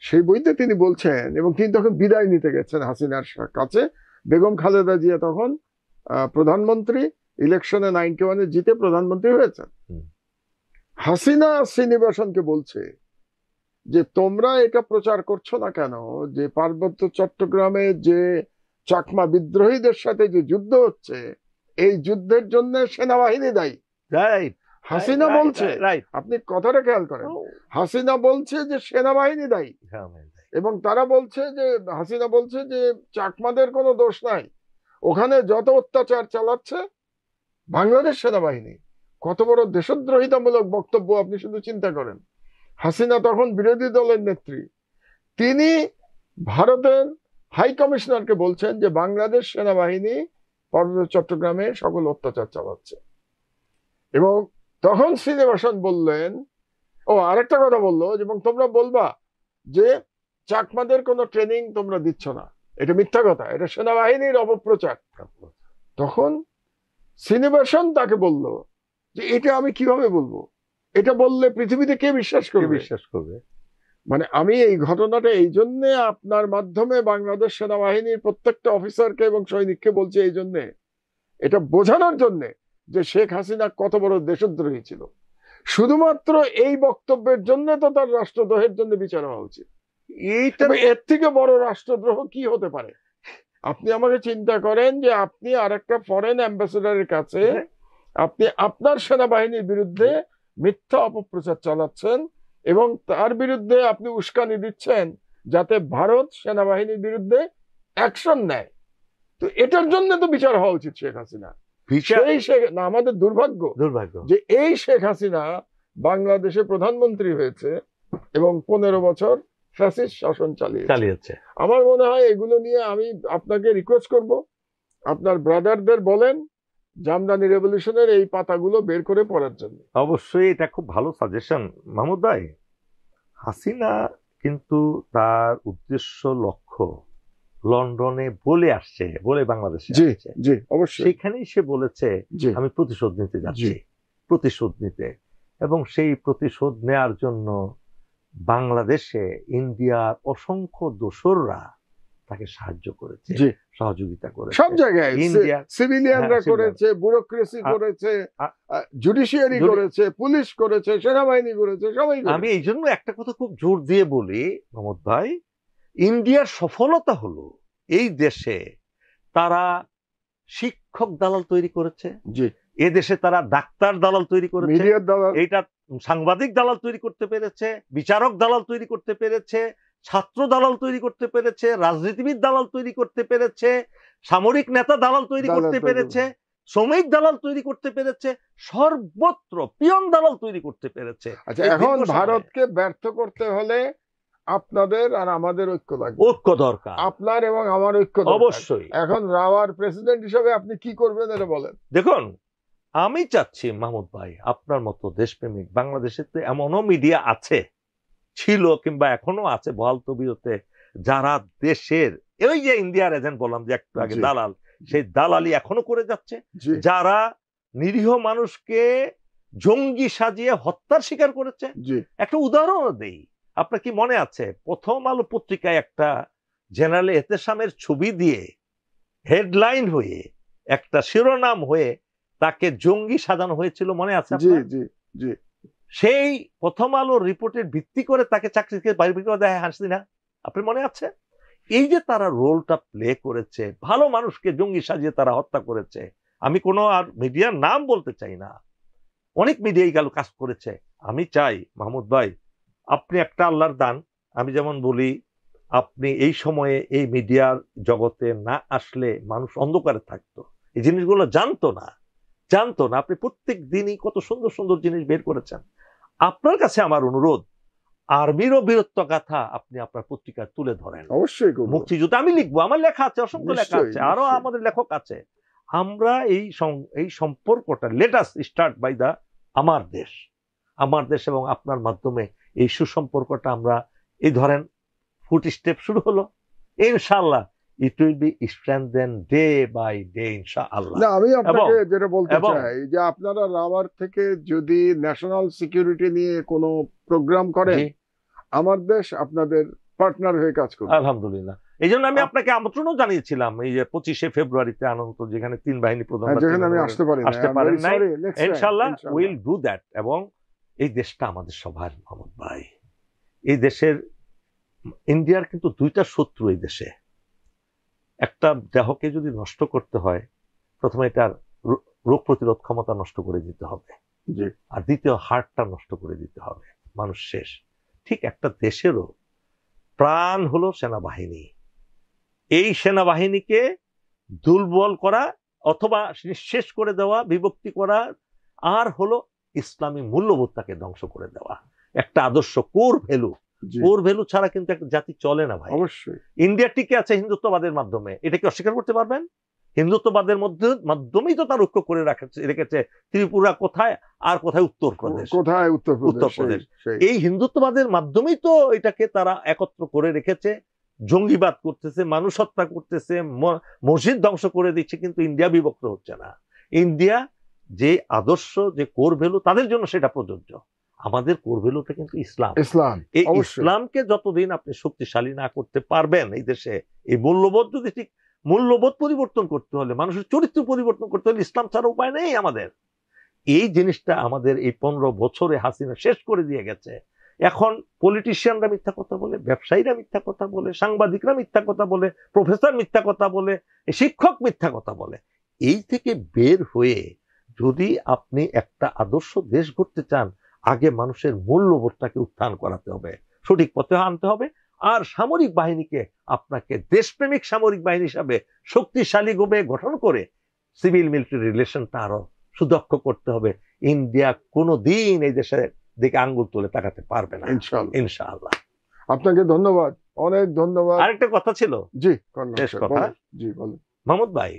সেই বইতে তিনি বলছেন, এবং তিনি তখন বিদায় নিতে গেছেন হাসিনার কাছে, বেগম খালেদা জিয়া তখন প্রধানমন্ত্রী, ইলেকশনে 91-এ জিতে প্রধানমন্ত্রী হয়েছেন। হাসিনা শ্রীনিবাসনকে বলছে যে তোমরা এটা প্রচার করছো না কেন যে পার্বত্য চট্টগ্রামে যে চাকমা বিদ্রোহীদের সাথে যে যুদ্ধ হচ্ছে, এই যুদ্ধের জন্য সেনাবাহিনী দায়ী। হাসিনা বলছে, আপনি কথাটা খেয়াল করেন, হাসিনা বলছে যে সেনাবাহিনী দায়ী, এবং তারা বলছে যে, হাসিনা বলছে যে চাকমাদের কোনো দোষ নাই, ওখানে যত অত্যাচার চালাচ্ছে বাংলাদেশ সেনাবাহিনী। কত বড় দেশদ্রোহিতামূলক বক্তব্য আপনি শুধু চিন্তা করেন। হাসিনা তখন বিরোধী দলের নেত্রী, তিনি ভারতের হাই কমিশনারকে বলছেন যে বাংলাদেশ সেনাবাহিনী পার্বত্য চট্টগ্রামে সকল অত্যাচার চালাচ্ছে। এবং তখন শ্রীনিবাসন বললেন, ও আরেকটা কথা বললো, এবং তোমরা বলবা যে চাকমাদের কোনো ট্রেনিং তোমরা দিচ্ছ না, এটা মিথ্যা কথা, এটা সেনাবাহিনীর অপপ্রচার। তখন শ্রীনিবাসন তাকে বলল যে এটা আমি কিভাবে বলবো, এটা বললে পৃথিবীতে কে বিশ্বাস করবে। মানে আমি এই ঘটনাটা এই জন্য আপনার মাধ্যমে বাংলাদেশ সেনাবাহিনীর প্রত্যেকটা অফিসারকে এবং সৈনিককে বলছি, এই জন্য এটা বোঝানোর জন্য যে শেখ হাসিনা কত বড় দেশদ্রোহী ছিল। শুধুমাত্র এই বক্তব্যের জন্য তো তার রাষ্ট্রদ্রোহের জন্য বিচার হওয়া উচিত। এইটা এর থেকে বড় রাষ্ট্রদ্রোহ কি হতে পারে? আপনি আমাকে চিন্তা করেন যে আপনি আরেকটা ফরেন অ্যাম্বাসেডারের কাছে আপনি আপনার সেনাবাহিনীর বিরুদ্ধে মিথ্যা অপপ্রচার চালাচ্ছেন এবং তার বিরুদ্ধে আপনি উস্কানি দিচ্ছেন যাতে ভারত সেনাবাহিনীর বিরুদ্ধে অ্যাকশন নেয়। তো এটার জন্য তো বিচার হওয়া উচিত শেখ হাসিনা। না, আমাদের দুর্ভাগ্য যে এই শেখ হাসিনা বাংলাদেশে প্রধানমন্ত্রী হয়েছে এবং 15 বছর ফ্যাসিস্ট শাসন চালিয়েছে। আমার মনে হয় এগুলো নিয়ে আমি আপনাকে রিকোয়েস্ট করব, আপনার ব্রাদারদের বলেন জামদানি রেভলিউশনের এই পাতাগুলো বের করে পড়ার জন্য। অবশ্যই এটা খুব ভালো সাজেশন মাহমুদ ভাই। হাসিনা কিন্তু তার উদ্দেশ্য লক্ষ্য লন্ডনে বলে আসছে, বলে বাংলাদেশে জি অবশ্যই সেখানেই সে বলেছে আমি প্রতিশোধ নিতে যাচ্ছি, প্রতিশোধ নিতে। এবং সেই প্রতিশোধ নেয়ার জন্য বাংলাদেশে ইন্ডিয়ার অসংখ্য দোসররা তাকে সাহায্য করেছে, সহযোগিতা করেছে। সব জায়গায় ইন্ডিয়া সিভিলিয়ানরা করেছে, ব্যুরোক্রেসি করেছে, জুডিশিয়ারি করেছে, পুলিশ করেছে, সেনাবাহিনী করেছে, সবাই। আমি এই জন্য একটা কথা খুব জোর দিয়ে বলি মোহাম্মদ ভাই, ইন্ডিয়ার সফলতা হলো এই দেশে তারা শিক্ষক দালাল তৈরি করেছে, এ দেশে তারা ডাক্তার দালাল তৈরি করেছে, এইটা সাংবাদিক দালাল তৈরি করতে পেরেছে, বিচারক দালাল তৈরি করতে পেরেছে, ছাত্র দালাল তৈরি করতে পেরেছে, রাজনীতিবিদ দালাল তৈরি করতে পেরেছে, সামরিক নেতা দালাল তৈরি করতে পেরেছে। শ্রমিক দালাল তৈরি করতে পেরেছে, সর্বত্র পিয়ন দালাল তৈরি করতে পেরেছে। আচ্ছা, এখন ভারতকে ব্যর্থ করতে হলে আপনাদের আর আমাদের ঐক্য লাগবে, ঐক্য দরকার, আপনার এবং আমার ঐক্য দরকার অবশ্যই। এখন রাওয়ার প্রেসিডেন্ট হিসেবে আপনি কি করবেন এটা বলেন। দেখুন, আমি চাচ্ছি মাহমুদ ভাই, আপনার মতো দেশপ্রেমিক, বাংলাদেশে তো এমনও মিডিয়া আছে, ছিল কিংবা এখনো আছে বহাল তবিয়তে, যারা দেশের ওই যে ইন্ডিয়ার এজেন্ট বললাম যে একটু আগে দালাল, সেই দালালি এখনো করে যাচ্ছে, যারা নিরীহ মানুষকে জঙ্গি সাজিয়ে হত্যার শিকার করেছে। একটা উদাহরণ দেই, আপনার কি মনে আছে প্রথম আলো পত্রিকায় একটা জেনারেল এহতেশামের ছবি দিয়ে হেডলাইন হয়ে একটা শিরোনাম হয়ে তাকে জঙ্গি সাজানো হয়েছিল, মনে আছে? সেই প্রথম আলোর রিপোর্টের ভিত্তি করে তাকে চাকরি থেকে বাইরে করে দেয় হাসিনা, আপনার মনে আছে? এই যে তারা রোলটা প্লে করেছে, ভালো মানুষকে জঙ্গি সাজিয়ে তারা হত্যা করেছে। আমি কোনো আর মিডিয়ার নাম বলতে চাই না, অনেক মিডিয়াই গেল কাজ করেছে। আমি চাই মাহমুদ ভাই, আপনি একটা আল্লাহর দান। আমি যেমন বলি, আপনি এই সময়ে এই মিডিয়ার জগতে না আসলে মানুষ অন্ধকারে থাকতো, এই জিনিসগুলো জানতো না। আপনি প্রত্যেক দিনই কত সুন্দর সুন্দর জিনিস বের করেছেন। আপনার কাছে আমার অনুরোধ, আর্মিরও বীরত্ব গাথা আপনি আপনার পত্রিকায় তুলে ধরেন। অবশ্যই মুক্তিযুদ্ধ আমি লিখবো, আমার লেখা আছে, অসংখ্য লেখা আছে, আরো আমাদের লেখক আছে। আমরা এই সম্পর্কটা let us start by the আমার দেশ এবং আপনার মাধ্যমে এই সুসম্পর্কটা আমরা এই ধরেন ফুট স্টেপ শুরু হলো, ইনশাআল্লাহ it will be strengthened day by day ইনশাআল্লাহ। না, আমি আপনাকে যেটা বলতে চাই যে আপনারা রাওয়ার থেকে যদি ন্যাশনাল সিকিউরিটি নিয়ে কোনো প্রোগ্রাম করেন, আমার দেশ আপনাদের পার্টনার হয়ে কাজ করবে আলহামদুলিল্লাহ। এই জন্য আমি আপনাকে আমন্ত্রণও জানিয়েছিলাম এই যে 25শে ফেব্রুয়ারিতে আনন্দ, যেখানে 3 বাহিনী প্রধান, যেখানে আমি আসতে পারেন নাই, ইনশাআল্লাহ উইল ডু দ্যাট। এবং এই দেশটা আমাদের সবার মাহমুদ ভাই, এই দেশের ইন্ডিয়ার কিন্তু দুইটা শত্রু এই দেশে। একটা দেহকে যদি নষ্ট করতে হয়, প্রথমে এটার রোগ প্রতিরোধ ক্ষমতা নষ্ট করে দিতে হবে, আর দ্বিতীয় হার্টটা নষ্ট করে দিতে হবে, মানুষ শেষ। ঠিক একটা দেশেরও প্রাণ হলো সেনাবাহিনী। এই সেনাবাহিনীকে দুর্বল করা অথবা শেষ করে দেওয়া, বিভক্তি করা, আর হলো ইসলামী মূল্যবোধটাকে ধ্বংস করে দেওয়া। একটা আদর্শ কোর ভ্যালু ছাড়া কিন্তু একটা জাতি চলে না ভাই। অবশ্যই ইন্ডিয়া টিকে আছে হিন্দুত্ববাদের মাধ্যমে, এটা কি অস্বীকার করতে পারবেন? হিন্দুত্ববাদের মাধ্যমেই তো তার ঐক্য করে রেখেছে। ত্রিপুরা কোথায় আর কোথায় উত্তরপ্রদেশ, উত্তরপ্রদেশ। এই হিন্দুত্ববাদের মাধ্যমেই তো এটাকে তারা একত্র করে রেখেছে। জঙ্গিবাদ করতেছে, মানুষ হত্যা করতেছে, মসজিদ ধ্বংস করে দিচ্ছে, কিন্তু ইন্ডিয়া বিভক্ত হচ্ছে না। ইন্ডিয়া যে আদর্শ, যে কোর ভ্যালু, তাদের জন্য সেটা প্রযোজ্য। আমাদের কোর ভ্যালুটা কিন্তু ইসলাম। এই ইসলামকে যতদিন আপনি শক্তিশালী না করতে পারবেন এই দেশে, এই মূল্যবোধ যদি ঠিক, মূল্যবোধ পরিবর্তন করতে হলে, মানুষের চরিত্র পরিবর্তন করতে হলে ইসলাম ছাড়া উপায় নেই আমাদের। এই জিনিসটা আমাদের এই 15 বছরে হাসিনা শেষ করে দিয়ে গেছে। এখন পলিটিশিয়ানরা মিথ্যা কথা বলে, ব্যবসায়ীরা মিথ্যা কথা বলে, সাংবাদিকরা মিথ্যা কথা বলে, প্রফেসর মিথ্যা কথা বলে, শিক্ষক মিথ্যা কথা বলে। এই থেকে বের হয়ে যদি আপনি একটা আদর্শ দেশ গড়তে চান, আগে মানুষের মূল্যবোধটাকে উত্থান করাতে হবে, সঠিক পথে আনতে হবে। আর সামরিক বাহিনীকে আপনাকে দেশপ্রেমিক সামরিক বাহিনী হিসাবে শক্তিশালী ভাবে গঠন করে সিভিল মিলিটারি রিলেশনটা আরো সুদক্ষ করতে হবে। ইন্ডিয়া কোনোদিন এই দেশের দিকে আঙ্গুল তুলে তাকাতে পারবে না ইনশাআল্লাহ। আপনাকে ধন্যবাদ, অনেক ধন্যবাদ। আরেকটা কথা ছিল, জি শেষ কথা। জি বলুন। মাহমুদ ভাই,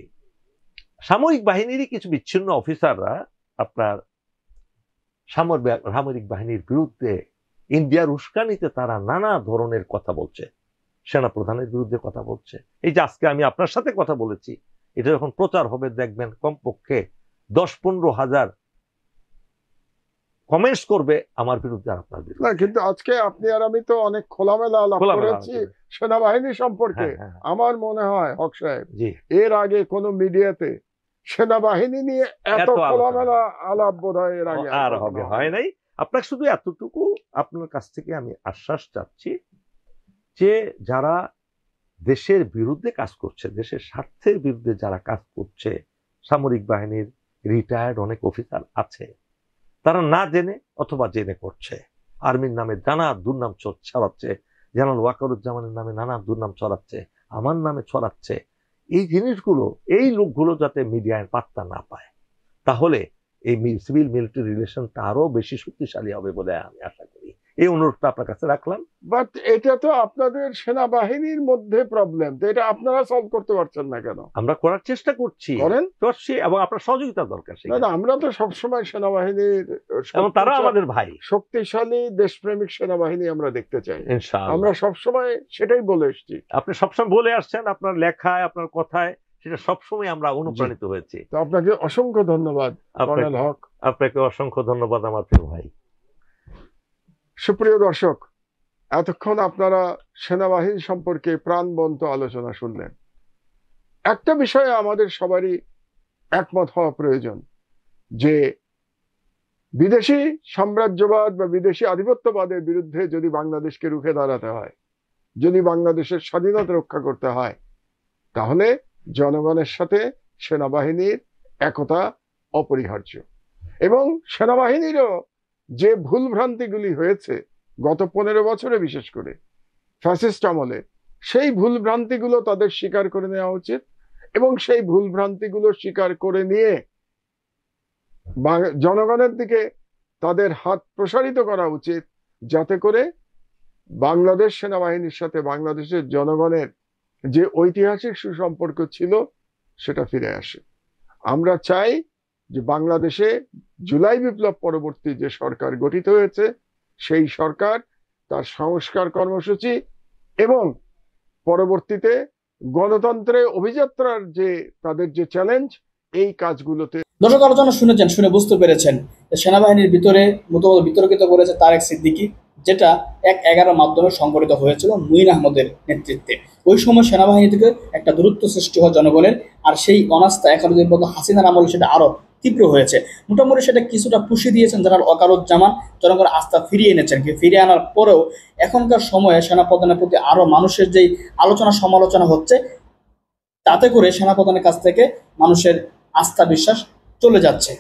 সামরিক বাহিনীরই কিছু বিচ্ছিন্ন অফিসাররা আপনার সামরিক বাহিনীর বিরুদ্ধে ইন্ডিয়ার উস্কানিতে তারা নানা ধরনের কথা বলছে, সেনা প্রধানের বিরুদ্ধে কথা বলছে। এই যে আজকে আমি আপনার সাথে কথা বলেছি, এটা যখন প্রচার হবে দেখবেন কমপক্ষে 10-15 হাজার কমেন্টস করবে আমার বিরুদ্ধে আর আপনার বিরুদ্ধে। না, কিন্তু আজকে আপনি আর আমি তো অনেক খোলামেলা আলাপ করেছি সেনাবাহিনী সম্পর্কে। আমার মনে হয় হক সাহেব, এর আগে কোন মিডিয়াতে সেনাবাহিনী নিয়ে এত খোলামেলা আলাপ বোধহয় এর আগে আর হয় নাই। আপনাকে শুধু এতটুকু আপনার কাছ থেকে আমি আশ্বাস চাচ্ছি যে যারা দেশের বিরুদ্ধে কাজ করছে, দেশের স্বার্থের বিরুদ্ধে যারা কাজ করছে, সামরিক বাহিনীর রিটায়ার্ড অনেক অফিসার আছে, তারা না জেনে অথবা জেনে করছে, আর্মির নামে নানা দুর্নাম ছড়াচ্ছে, জেনারেল ওয়াকারুজ্জামানের নামে নানা দুর্নাম ছড়াচ্ছে, আমার নামে ছড়াচ্ছে। এই জিনিসগুলো, এই লোকগুলো যাতে মিডিয়ায় পাত্তা না পায়, তাহলে এই সিভিল মিলিটারি রিলেশনটা আরো বেশি শক্তিশালী হবে বলে আমি আশা করি। এই অনুরোধটা আপনার কাছে রাখলাম। বাট এটা তো আপনাদের সেনাবাহিনীর মধ্যে প্রবলেম, তো এটা আপনারা সলভ করতে পারছেন না কেন? আমরা করার চেষ্টা করছি, করেন, এবং আপনার সহযোগিতা দরকার। না আমরা তো সবসময় সেনাবাহিনীর, এবং তারা আমাদের ভাই, শক্তিশালী দেশপ্রেমিক সেনাবাহিনী আমরা দেখতে চাই। ইনশাআল্লাহ আমরা সবসময় সেটাই বলে এসেছি। আপনি সবসময় বলে আসছেন, আপনার লেখায়, আপনার কথায়, সেটা সবসময় আমরা অনুপ্রাণিত হয়েছি। তো আপনাকে অসংখ্য ধন্যবাদ কর্নেল হক। আপনাকে অসংখ্য ধন্যবাদ আমার প্রিয় ভাই। সুপ্রিয় দর্শক, এতক্ষণ আপনারা সেনাবাহিনী সম্পর্কে প্রাণবন্ত আলোচনা শুনলেন। একটা বিষয়ে আমাদের সবারই একমত হওয়া প্রয়োজন, যে বিদেশি সাম্রাজ্যবাদ বা বিদেশি আধিপত্যবাদের বিরুদ্ধে যদি বাংলাদেশকে রুখে দাঁড়াতে হয়, যদি বাংলাদেশের স্বাধীনতা রক্ষা করতে হয়, তাহলে জনগণের সাথে সেনাবাহিনীর একতা অপরিহার্য। এবং সেনাবাহিনীরও যে ভুল ভ্রান্তিগুলি হয়েছে গত 15 বছরে, বিশেষ করে ফ্যাসিস্ট আমলে, সেই ভুল ভ্রান্তিগুলো তাদের স্বীকার করে নেওয়া উচিত, এবং সেই ভুল ভ্রান্তিগুলো স্বীকার করে নিয়ে জনগণের দিকে তাদের হাত প্রসারিত করা উচিত, যাতে করে বাংলাদেশ সেনাবাহিনীর সাথে বাংলাদেশের জনগণের যে ঐতিহাসিক সুসম্পর্ক ছিল সেটা ফিরে আসে। আমরা চাই যে বাংলাদেশে জুলাই বিপ্লব পরবর্তী যে সরকার গঠিত হয়েছে, সেই সরকার তার সংস্কার কর্মসূচি এবং পরবর্তীতে গণতন্ত্রে অভিযাত্রার যে তাদের যে চ্যালেঞ্জ, এই কাজগুলোতে। দর্শক, আলোচনা শুনেছেন, শুনে বুঝতে পেরেছেন সেনাবাহিনীর ভিতরে মতবাদ বিতর্কিত করেছে তারেক সিদ্দিকী, যেটা 1/11 মাধ্যমে সংগঠিত হয়েছিল মুইন আহমদের নেতৃত্বে। ওই সময় সেনাবাহিনী থেকে একটা দূরত্ব সৃষ্টি হয় জনগণের, আর সেই অনাস্থা এখন হাসিনার আমলে সেটা আরো তীব্র হয়েছে। মোটামুটি সেটা কিছুটা পুষিয়ে দিয়েছেন জেনারেল ওয়াকারুজ্জামান, জনগণের আস্থা ফিরিয়ে এনেছেন। ফিরিয়ে আনার পরেও এখনকার সময়ে সেনাপ্রধানের প্রতি আরো মানুষের যেই আলোচনা সমালোচনা হচ্ছে, তাতে করে সেনাপ্রধানের কাছ থেকে মানুষের আস্থা বিশ্বাস চলে যাচ্ছে।